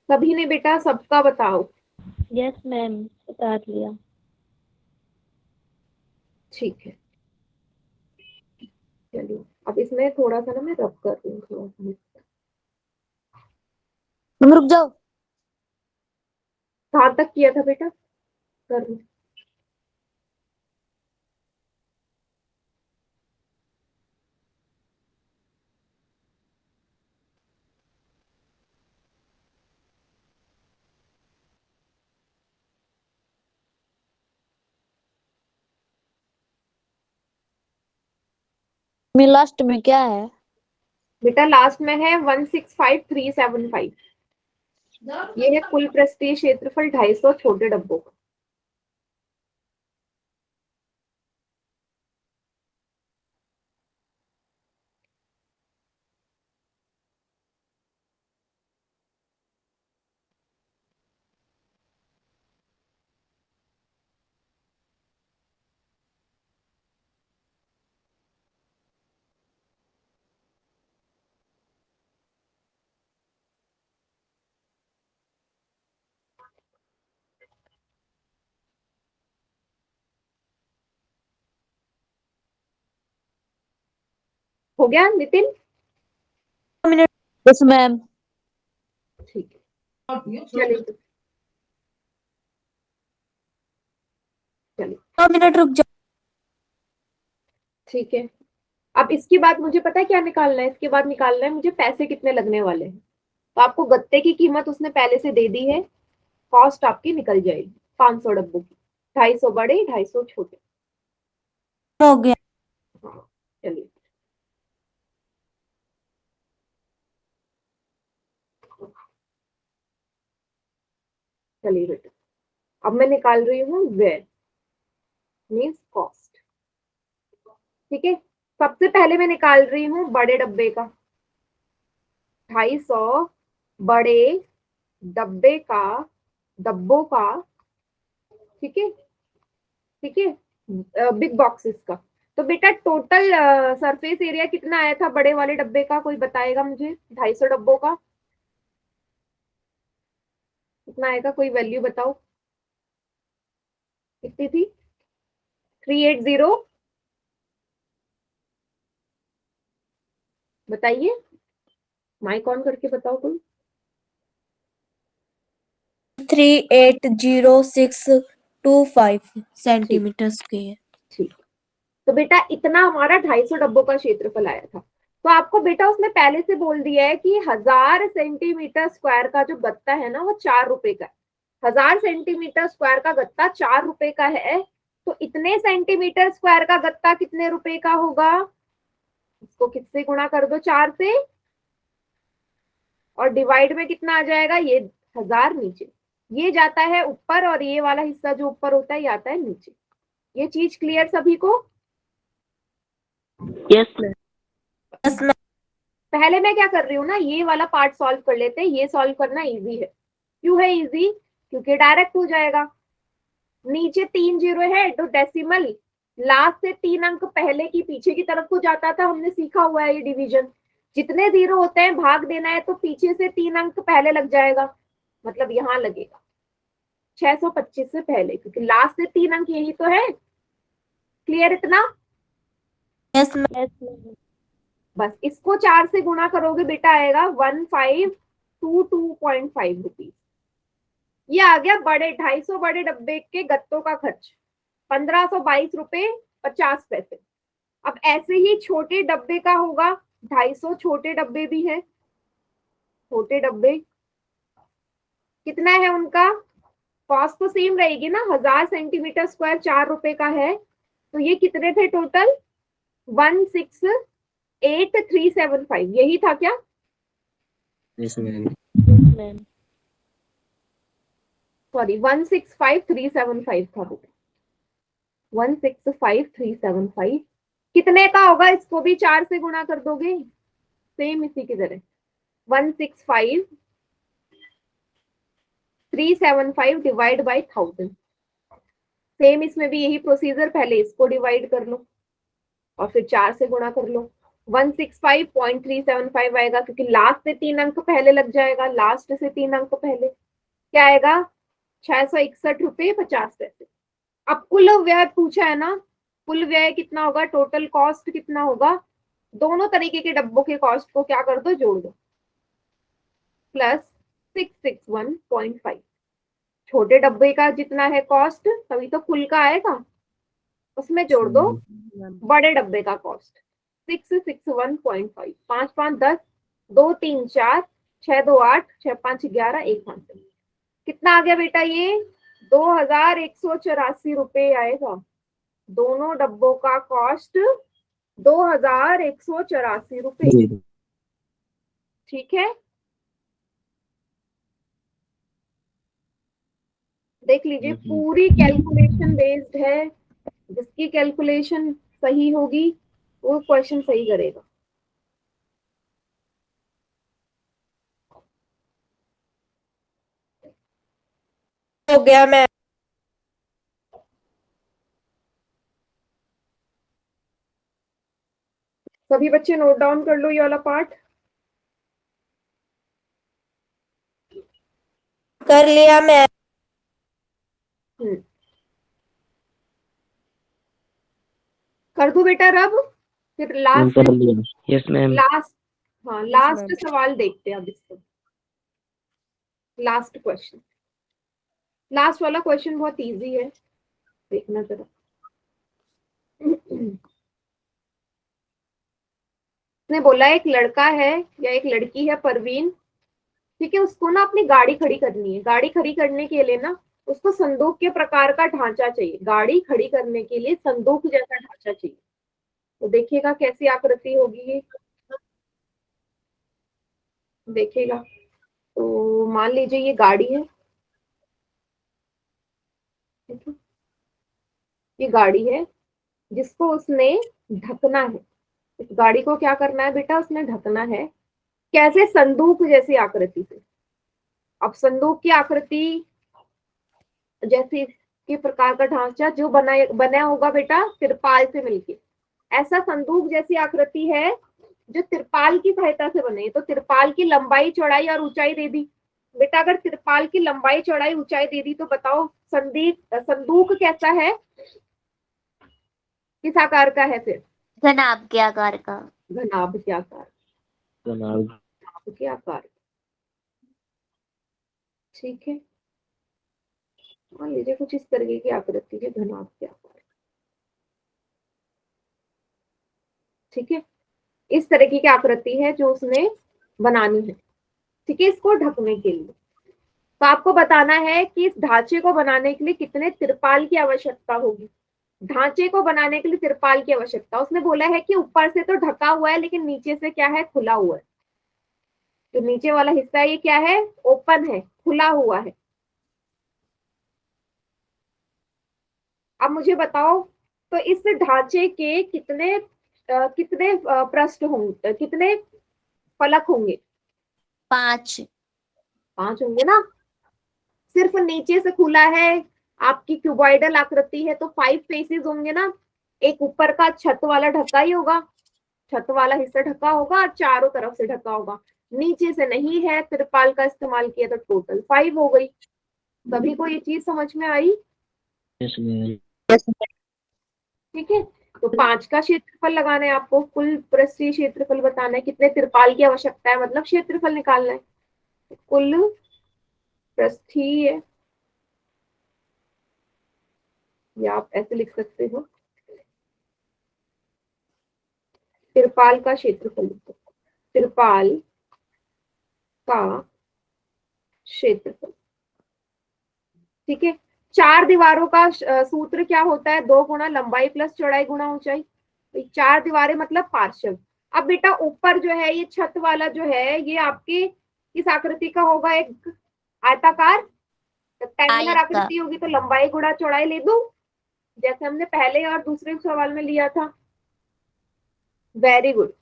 A: सभी ने बेटा सबका बताओ।
C: यस मैम, उतार लिया।
A: ठीक है, चलिए अब इसमें थोड़ा सा ना मैं रब कर दूँ थोड़ा सा।
B: मैम रुक जाओ।
A: कहाँ तक किया था बेटा? कर लो।
B: मैं लास्ट में क्या है?
A: बेटा लास्ट में है 165375। ये है कुल पृष्ठीय क्षेत्रफल 250 छोटे डब्बों का। हो गया नितिन?
B: मिनट। Yes ma'am.
A: ठीक है, चलिए चलिए
B: 2 मिनट रुक जाओ।
A: ठीक है। अब इसके बाद मुझे पता है क्या निकालना है, इसके बाद निकालना है मुझे पैसे कितने लगने वाले हैं। तो आपको गत्ते की कीमत उसने पहले से दे दी है, कॉस्ट आपकी निकल जाएगी 500 डब्बों की। 250 बड़े 250 छोटे।
B: हो गया।
A: हाँ, चलिए चलिए बेटा, अब मैं निकाल रही हूँ वेयर मीन्स कॉस्ट। ठीक है, सबसे पहले मैं निकाल रही हूँ बड़े डब्बे का। 250 बड़े डब्बे का, डब्बों का। ठीक है, ठीक है, बिग बॉक्सेस का। तो बेटा टोटल सरफेस एरिया कितना आया था बड़े वाले डब्बे का, कोई बताएगा मुझे? 250 डब्बों का कितना आएगा, कोई वैल्यू बताओ। कितनी थी? 380। बताइए, माइक ऑन करके बताओ कोई।
B: 380,625 सेंटीमीटर स्क्वायर।
A: ठीक, तो बेटा इतना हमारा 250 डब्बों का क्षेत्रफल आया था। तो आपको बेटा उसने पहले से बोल दिया है कि 1000 सेंटीमीटर स्क्वायर का जो गत्ता है ना वो 4 रुपए का है। 1000 सेंटीमीटर स्क्वायर का गत्ता 4 रुपए का है। तो इतने सेंटीमीटर स्क्वायर का गत्ता कितने रुपए का होगा? इसको किससे गुणा कर दो? 4 से, और डिवाइड में कितना आ जाएगा? ये 1000 नीचे, ये जाता है ऊपर, और ये वाला हिस्सा जो ऊपर होता है ये आता है नीचे। ये चीज क्लियर सभी को?
C: Yes ma'am.
B: Yes ma'am.
A: पहले मैं क्या कर रही हूँ ना, ये वाला पार्ट सॉल्व कर लेते हैं। ये सॉल्व करना इजी है। क्यों है इजी? क्योंकि डायरेक्ट हो जाएगा। नीचे 3 जीरो है तो डेसिमल लास्ट से 3 अंक पहले की पीछे की तरफ को जाता था, हमने सीखा हुआ है ये डिवीजन। जितने जीरो होते हैं भाग देना है तो पीछे से 3 अंक पहले लग जाएगा, मतलब यहाँ लगेगा 625 से पहले, क्योंकि लास्ट से 3 अंक यही तो है। क्लियर इतना?
B: Yes ma'am.
C: Yes ma'am.
A: बस इसको 4 से गुणा करोगे बेटा आएगा 1522.5 रुपीज। ये आ गया बड़े 250 बड़े डब्बे के गत्तों का खर्च, 1522 रुपए 50 पैसे। अब ऐसे ही छोटे डब्बे का होगा, 250 छोटे डब्बे भी है। छोटे डब्बे कितना है उनका? कॉस्ट तो सेम रहेगी ना, 1000 सेंटीमीटर स्क्वायर 4 रुपए का है। तो ये कितने थे टोटल? 168375, यही था क्या?
D: Yes ma'am.
C: Yes ma'am.
A: Sorry 165375 था बेटा, 165375। कितने का होगा? इसको भी 4 से गुणा कर दोगे, सेम इसी की तरह। 165 375 डिवाइड बाई 1000। सेम इसमें भी यही प्रोसीजर, पहले इसको डिवाइड कर लो और फिर 4 से गुणा कर लो। 165.375 आएगा, क्योंकि लास्ट से 3 अंक पहले लग जाएगा, लास्ट से 3 अंक पहले क्या आएगा, 661.50 रुपए। अब कुल व्यय पूछा है ना, कुल व्यय कितना होगा, टोटल कॉस्ट कितना होगा, दोनों तरीके के डब्बों के कॉस्ट को क्या कर दो, जोड़ दो, प्लस 661.5। छोटे डब्बे का जितना है कॉस्ट, तभी तो कुल का आएगा, उसमें जोड़ दो बड़े डब्बे का कॉस्ट 661.5। 5 5 10, 2 3 4, 6 2 8, 6 5 11, 1 5 कितना आ गया बेटा, ये 2184 रुपए आएगा। दोनों डब्बों का कॉस्ट 2184 रुपए।
D: जी
A: ठीक है, देख लीजिए पूरी कैलकुलेशन बेस्ड है, जिसकी कैलकुलेशन सही होगी वो क्वेश्चन सही करेगा।
B: हो गया मैम।
A: सभी बच्चे नोट डाउन कर लो ये वाला पार्ट।
B: कर लिया मैम।
A: कर दो बेटा रब, फिर लास्ट
D: कर लिया। Yes ma'am.
A: लास्ट, हाँ लास्ट
E: ma'am.
A: सवाल देखते हैं अब इसको, लास्ट क्वेश्चन। लास्ट वाला क्वेश्चन बहुत इजी है, देखना जरा। उसने बोला एक लड़का है या एक लड़की है परवीन, ठीक है, उसको ना अपनी गाड़ी खड़ी करनी है। गाड़ी खड़ी करने के लिए ना उसको संदूक के प्रकार का ढांचा चाहिए, गाड़ी खड़ी करने के लिए संदूक जैसा ढांचा चाहिए। तो देखिएगा कैसी आकृति होगी ये, देखेगा। तो मान लीजिए ये गाड़ी है, ठीक है, ये गाड़ी है जिसको उसने ढकना है। इस गाड़ी को क्या करना है बेटा, उसने ढकना है। कैसे, संदूक जैसी आकृति से। अब संदूक की आकृति जैसी के प्रकार का ढांचा जो बना होगा बेटा तिरपाल से मिलके, ऐसा संदूक जैसी आकृति है जो तिरपाल की सहायता से बने। तो तिरपाल की लंबाई चौड़ाई और ऊंचाई दे दी बेटा। अगर तिरपाल की लंबाई चौड़ाई ऊंचाई दे दी तो बताओ संदूक कैसा है, किस आकार का है, फिर
C: घनाभ के आकार का।
A: घनाभ के आकार,
D: जनाब
A: के आकार, ठीक है। मान लीजिए कुछ इस तरीके की आकृति है, घनाभ के आकार, ठीक है। इस तरीके की आकृति है जो उसने बनानी है, ठीक है, इसको ढकने के लिए। तो आपको बताना है कि इस ढांचे को बनाने के लिए कितने तिरपाल की आवश्यकता होगी। ढांचे को बनाने के लिए तिरपाल की आवश्यकता, उसने बोला है कि ऊपर से तो ढका हुआ है लेकिन नीचे से क्या है, खुला हुआ है। जो नीचे वाला हिस्सा है ये क्या है, ओपन है, खुला हुआ है। अब मुझे बताओ, तो इस ढांचे के कितने पृष्ठ होंगे, कितने फलक होंगे,
C: 5।
A: 5 होंगे ना। सिर्फ नीचे से खुला है, आपकी क्यूबॉइडल आकृति है, तो 5 फेसेस होंगे ना। एक ऊपर का छत वाला ढका ही होगा, छत वाला हिस्सा ढका होगा और चारों तरफ से ढका होगा। नीचे से नहीं है, तिरपाल का इस्तेमाल किया तो टोटल 5 हो गई। सभी को ये चीज समझ में आई,
D: यस मैम।
A: ठीक है। तो 5 का क्षेत्रफल लगाना है आपको, कुल पृष्ठीय क्षेत्रफल बताना है, कितने तिरपाल की आवश्यकता है, मतलब क्षेत्रफल निकालना है। कुल पृष्ठीय, या आप ऐसे लिख सकते हो, तिरपाल का क्षेत्रफल, तिरपाल का क्षेत्रफल, ठीक है। 4 दीवारों का सूत्र क्या होता है, 2 गुना लंबाई प्लस चौड़ाई गुना ऊंचाई। तो 4 दीवारें मतलब पार्श्व। अब बेटा ऊपर जो है ये छत वाला जो है ये आपकी किस आकृति का होगा, एक आयताकार रेक्टेंगुलर आकृति होगी, तो लंबाई गुणा चौड़ाई ले दूं, जैसे हमने पहले और दूसरे सवाल में लिया था। वेरी गुड,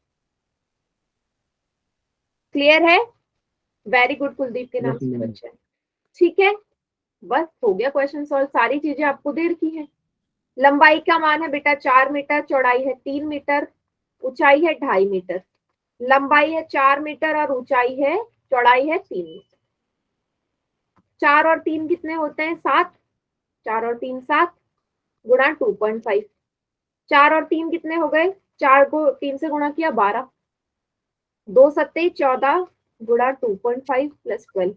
A: क्लियर है, वेरी गुड कुलदीप के नाम से बच्चा है। ठीक है, बस हो गया क्वेश्चन सॉल्व। सारी चीजें आपको दे रखी है। लंबाई का मान है बेटा 4 मीटर, चौड़ाई है 3 मीटर, ऊंचाई है 2.5 मीटर। लंबाई है 4 मीटर और ऊंचाई है, चौड़ाई है 3 मीटर। 4 और 3 कितने होते हैं? 7। 4 और 3 7 गुणा 2.5। 4 और 3 कितने हो गए? 4 को 3 से गुणा किया 12, 2 सत्ते 14 गुणा 2.5 प्लस 12।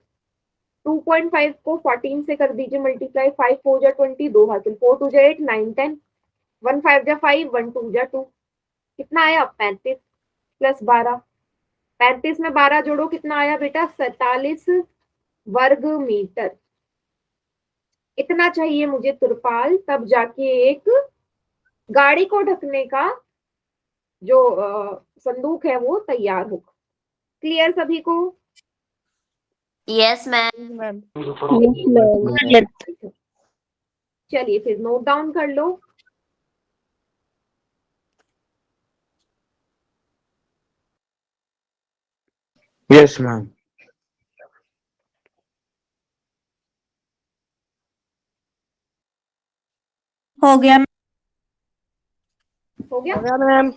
A: 2.5 को 14 से कर दीजिए मल्टीप्लाई, 5 4 जा 20, 2 हासिल, 4 2 जा 8 9 10, 1 5 जा 5, 1 2 जा 2, कितना आया? 35 प्लस 12। 35 में 12 जोड़ो, कितना आया बेटा? 47 वर्ग मीटर। इतना चाहिए मुझे तुरपाल, तब जाके एक गाड़ी को ढकने का जो संदूक है वो तैयार होगा। क्लियर सभी को?
C: Yes ma'am.
E: मैम।
A: चलिए फिर नोट डाउन कर लो।
F: Yes ma'am.
B: हो गया
A: हो गया?
E: हो गया ma'am.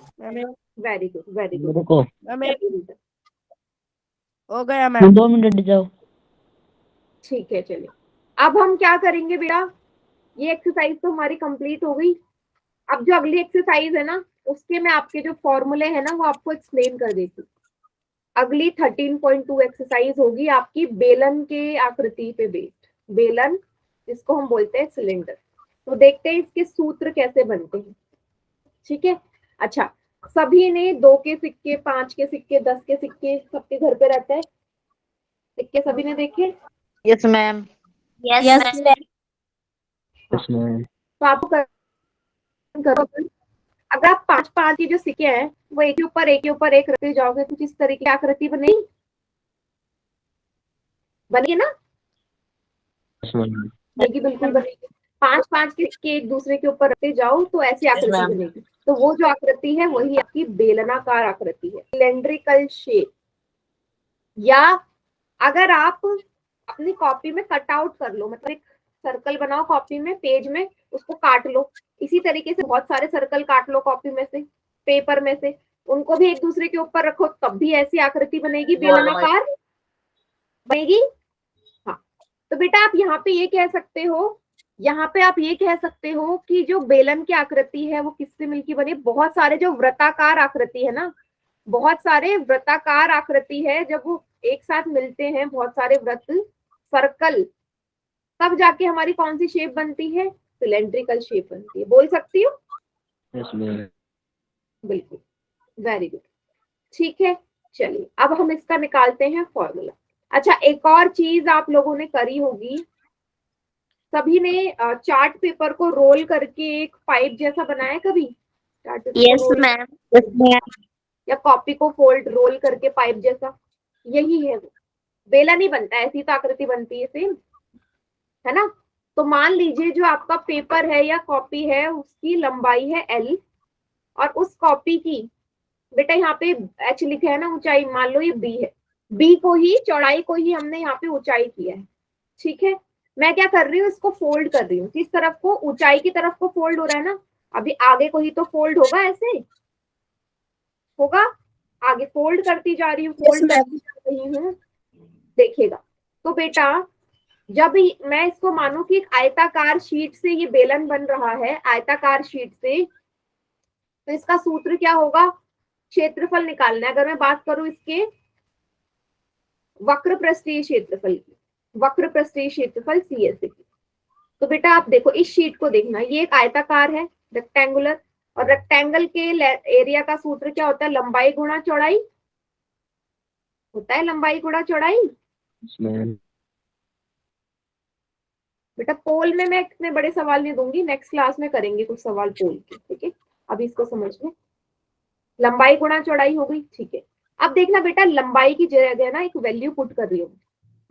A: Very good, very good.
D: रुको,
E: हो गया मैम।
D: 2 मिनट जाओ।
A: ठीक है, चलिए अब हम क्या करेंगे बेटा, ये एक्सरसाइज तो हमारी कंप्लीट हो गई। अब जो अगली एक्सरसाइज है ना, उसके मैं आपके जो फॉर्मूले है ना वो आपको एक्सप्लेन कर देती हूँ। अगली 13.2 एक्सरसाइज होगी आपकी बेलन के आकृति पे बेस्ड, बेलन जिसको हम बोलते हैं सिलेंडर। तो देखते हैं इसके सूत्र कैसे बनते हैं। ठीक है, अच्छा सभी ने 2 के सिक्के, 5 के सिक्के, 10 के सिक्के सबके घर पे रहता है, सिक्के सभी ने देखे?
F: Yes ma'am.
C: Yes
B: yes
C: ma'am.
D: इसमें
A: तो आपको करो, अगर आप 5 5 के जो सिक्के हैं वो एक के ऊपर एक के ऊपर एक रखते जाओगे तो किस तरीके की आकृति बनेगी? बनेगी ना? बनेगी, बिल्कुल बनेगी। 5 5 के सिक्के एक दूसरे के ऊपर रखते जाओ तो ऐसी आकृति बनेगी। तो वो जो आकृति है वही आपकी बेलनाकार आकृति है, सिलेंड्रिकल शेप। या अगर आप अपनी कॉपी में कट आउट कर लो, मतलब एक सर्कल बनाओ कॉपी में, पेज में, उसको काट लो। इसी तरीके से बहुत सारे सर्कल काट लो कॉपी में से, पेपर में से, उनको भी एक दूसरे के ऊपर रखो, तब भी ऐसी आकृति बनेगी, बेलनाकार बनेगी। हाँ, तो बेटा आप यहाँ पे ये कह सकते हो, यहाँ पे आप ये कह सकते हो कि जो बेलन की आकृति है वो किससे मिलकर बनी? बहुत सारे जो वृत्ताकार आकृति है ना, बहुत सारे वृत्ताकार आकृति है, जब वो एक साथ मिलते हैं, बहुत सारे वृत्त, सर्कल, तब जाके हमारी कौन सी शेप बनती है? सिलेंड्रिकल शेप बनती है। बोल सकती हूँ?
D: इसमें
A: बिल्कुल, वेरी गुड। ठीक है, चलिए अब हम इसका निकालते हैं फॉर्मूला। अच्छा, एक और चीज आप लोगों ने करी होगी, सभी ने चार्ट पेपर को रोल करके एक पाइप जैसा बनाया कभी? चार्ट पेपर को
C: यस
A: रोल
C: मैम।
A: या कॉपी को फोल्ड रोल करके पाइप जैसा, यही है वो। बेला नहीं बनता है, ऐसी तो आकृति बनती है सेम, है ना? तो मान लीजिए जो आपका पेपर है या कॉपी है उसकी लंबाई है L, और उस कॉपी की, बेटा यहाँ पे H लिखा है ना ऊंचाई, मान लो ये B है, B को ही, चौड़ाई को ही हमने यहाँ पे ऊंचाई किया है। ठीक है, मैं क्या कर रही हूँ, इसको फोल्ड कर रही हूँ। किस तरफ को? ऊंचाई की तरफ को फोल्ड हो रहा है ना, अभी आगे को ही तो फोल्ड होगा, ऐसे होगा, आगे फोल्ड करती जा रही हूँ, फोल्ड करती जा रही हूँ, देखिएगा। तो बेटा जब मैं इसको मानू कि एक आयताकार शीट से ये बेलन बन रहा है, आयताकार शीट से, तो इसका सूत्र क्या होगा? क्षेत्रफल निकालना है। अगर मैं बात करूं इसके वक्र पृष्ठीय क्षेत्रफल की, वक्र पृष्ठीय क्षेत्रफल CSA की, तो बेटा आप देखो इस शीट को देखना, ये एक आयताकार है, रेक्टेंगुलर, और रेक्टेंगल के एरिया का सूत्र क्या होता है? लंबाई गुणा चौड़ाई होता है, लंबाई गुणा चौड़ाई।
D: इसमें
A: बेटा पोल में मैं इतने बड़े सवाल नहीं दूंगी, नेक्स्ट क्लास में करेंगे कुछ सवाल पोल के, ठीक है? अभी इसको समझ लें, लंबाई गुणा चौड़ाई हो गई, ठीक है। अब देखना बेटा, लंबाई की जगह ना एक वैल्यू पुट कर रही हूँ।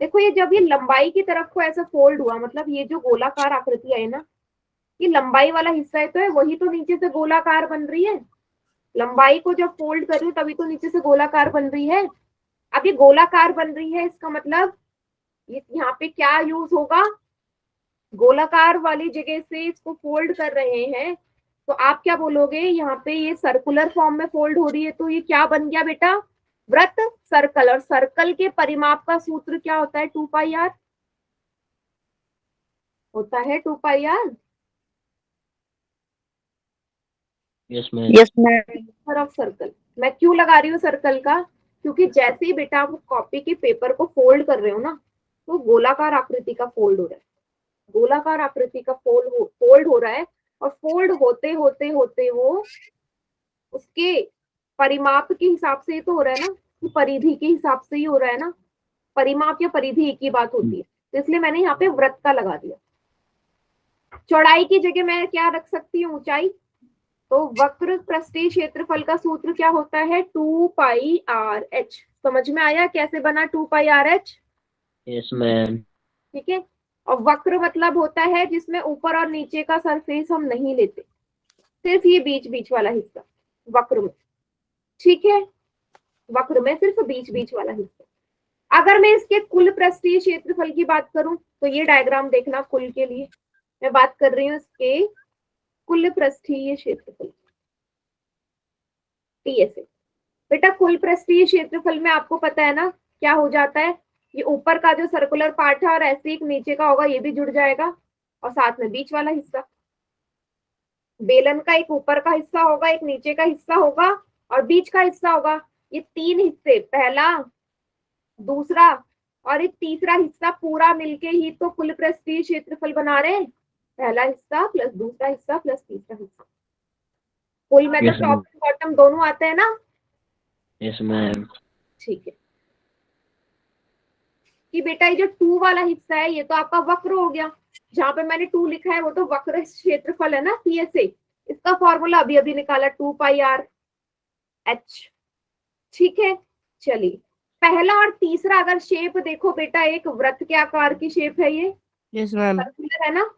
A: देखो ये जब ये लंबाई की तरफ को ऐसा फोल्ड हुआ, मतलब ये जो गोलाकार आकृति है ना, ये लंबाई वाला हिस्सा है, तो है वही तो नीचे से गोलाकार बन रही है। लंबाई को जब फोल्ड कर रही हूँ तभी तो नीचे से गोलाकार बन रही है। अब ये गोलाकार बन रही है, इसका मतलब यहाँ पे क्या यूज होगा, गोलाकार वाली जगह से इसको फोल्ड कर रहे हैं, तो आप क्या बोलोगे, यहाँ पे ये सर्कुलर फॉर्म में फोल्ड हो रही है, तो ये क्या बन गया बेटा, वृत्त सर्कल। और सर्कल के परिमाप का सूत्र क्या होता है, 2πr होता है, 2πr
D: yes ma'am.
F: Yes, ma'am.
A: Of circle. मैं क्यों लगा रही हूँ सर्कल का, क्योंकि जैसे ही बेटा आप कॉपी के पेपर को फोल्ड कर रहे हो ना, तो गोलाकार आकृति का फोल्ड हो रहा है, गोलाकार आकृति का फोल्ड हो रहा है, और फोल्ड होते होते होते वो उसके परिमाप के हिसाब से तो हो रहा है ना, तो परिधि के हिसाब से ही हो रहा है ना, परिमाप या परिधि एक ही बात होती है, तो इसलिए मैंने यहाँ पे वृत्त का लगा दिया। चौड़ाई की जगह मैं क्या रख सकती हूँ, ऊंचाई, तो वक्र पृष्ठीय क्षेत्रफल का सूत्र क्या होता है, 2πrh। समझ में आया कैसे बना 2πrh?
D: Yes ma'am.
A: ठीक है। और वक्र मतलब होता है जिसमें ऊपर और नीचे का सरफेस हम नहीं लेते, सिर्फ ये बीच बीच वाला हिस्सा वक्र में। ठीक है, वक्र में सिर्फ बीच बीच वाला हिस्सा। अगर मैं इसके कुल पृष्ठीय क्षेत्रफल की बात करूं, तो ये डायग्राम देखना, कुल के लिए मैं बात कर रही हूँ इसके कुल पृष्ठीय क्षेत्रफल, TSA। बेटा कुल पृष्ठीय क्षेत्रफल में आपको पता है ना क्या हो जाता है, ये ऊपर का जो सर्कुलर पार्ट है और ऐसे एक नीचे का होगा, ये भी जुड़ जाएगा, और साथ में बीच वाला हिस्सा, बेलन का एक ऊपर का हिस्सा होगा, एक नीचे का हिस्सा होगा और बीच का हिस्सा होगा। ये तीन हिस्से, पहला, दूसरा और एक तीसरा हिस्सा पूरा मिलके ही तो कुल पृष्ठीय क्षेत्रफल बना रहे हैं। पहला हिस्सा प्लस दूसरा हिस्सा प्लस तीसरा हिस्सा, कुल में तो
D: Yes,
A: टॉप और बॉटम दोनों आते हैं ना।
D: Yes ma'am.
A: ठीक है, कि बेटा ये जो 2 वाला हिस्सा है ये तो आपका वक्र हो गया, जहां पे मैंने 2 लिखा है वो तो वक्र क्षेत्रफल है ना, TSA। इसका फॉर्मूला अभी अभी निकाला, 2πrh। ठीक है, चलिए पहला और तीसरा अगर शेप देखो बेटा, एक वृत्त के आकार की शेप है ये,
E: यस मैम।
A: सर्कुलर है ना,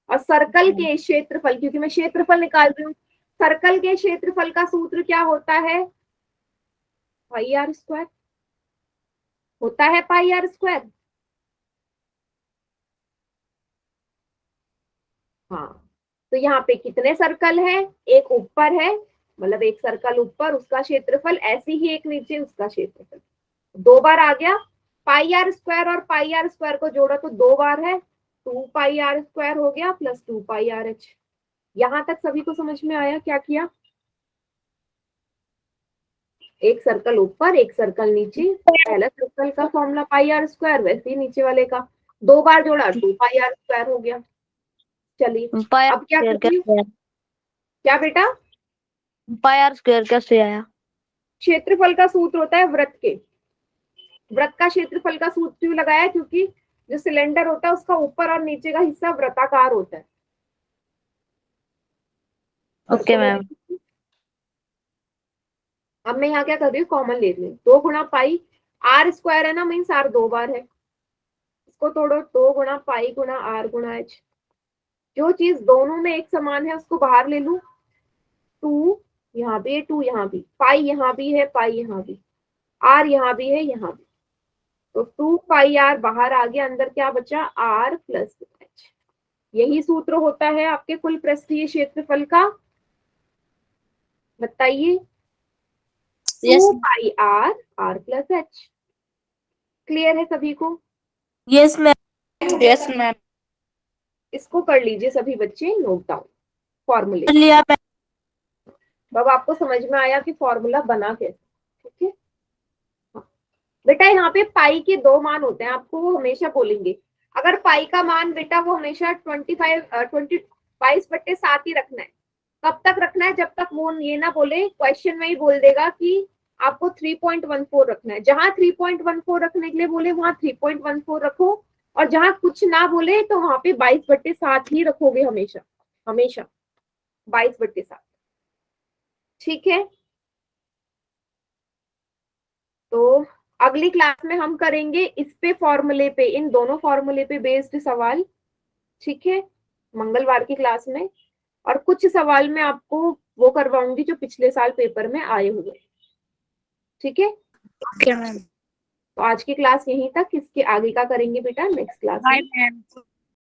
A: और सर्कल के क्षेत्रफल, क्योंकि मैं क्षेत्रफल निकाल रही हूँ, सर्कल के क्षेत्रफल का सूत्र क्या होता है, πr² होता है, πr²। हाँ, तो यहाँ पे कितने सर्कल हैं, एक ऊपर है, मतलब एक सर्कल ऊपर, उसका क्षेत्रफल, ऐसे ही एक नीचे, उसका क्षेत्रफल। 2 बार आ गया, πr² और πr² को जोड़ा तो 2 बार है, 2πr² हो गया प्लस 2πrh। यहां तक सभी को समझ में आया क्या किया, एक सर्कल ऊपर एक सर्कल नीचे, पहला सर्कल का फॉर्मूला πr², वैसे ही नीचे वाले का 2 बार जोड़ा 2πr² हो गया। चलिए अब क्या कर रही हूँ, क्या बेटा,
F: πr² कैसे आया?
A: क्षेत्रफल का सूत्र होता है वृत्त के, वृत्त का क्षेत्रफल का सूत्र क्यों लगाया, क्योंकि जो सिलेंडर होता है उसका ऊपर और नीचे का हिस्सा वृत्ताकार होता है।
F: Okay ma'am.
A: अब मैं यहाँ क्या कर रही हूँ, कॉमन ले रही हूँ, 2 गुणा पाई, r² है ना, मीन्स r 2 बार है, इसको तोड़ो, 2 गुणा पाई गुणा r गुणा h, जो चीज दोनों में एक समान है उसको बाहर ले लूं, 2 यहाँ भी है, 2 यहाँ भी, पाई यहाँ भी है, पाई यहाँ भी, r यहाँ भी है, यहाँ भी, तो 2πr बाहर आ गया, अंदर क्या बचा, r प्लस h। यही सूत्र होता है आपके कुल पृष्ठीय क्षेत्रफल का, बताइए। 2πr r plus h। Clear है सभी को?
B: Yes ma'am.
F: Yes ma'am.
A: इसको कर लीजिए सभी बच्चे नोट डाउन, फॉर्मूले।
B: कर लिया मैम।
A: अब आपको समझ में आया कि फॉर्मूला बना कैसे, ठीक है। हाँ। बेटा यहाँ पे पाई के 2 मान होते हैं, आपको वो हमेशा बोलेंगे, अगर पाई का मान बेटा वो हमेशा 22/7 ही रखना है। कब तक रखना है, जब तक वो ये ना बोले, क्वेश्चन में ही बोल देगा कि आपको 3.14 रखना है। जहां 3.14 रखने के लिए बोले वहां 3.14 रखो, और जहां कुछ ना बोले तो वहां पे 22/7 ही रखोगे, हमेशा हमेशा 22/7। ठीक है, तो अगली क्लास में हम करेंगे इस पे फॉर्मूले पे, इन दोनों फॉर्मूले पे बेस्ड सवाल, ठीक है, मंगलवार की क्लास में। और कुछ सवाल मैं आपको वो करवाऊंगी जो पिछले साल पेपर में आए हुए, ठीक है।
F: Okay ma'am.
A: तो आज की क्लास यहीं तक, किसके आगे का करेंगे बेटा नेक्स्ट क्लास में?
B: मैम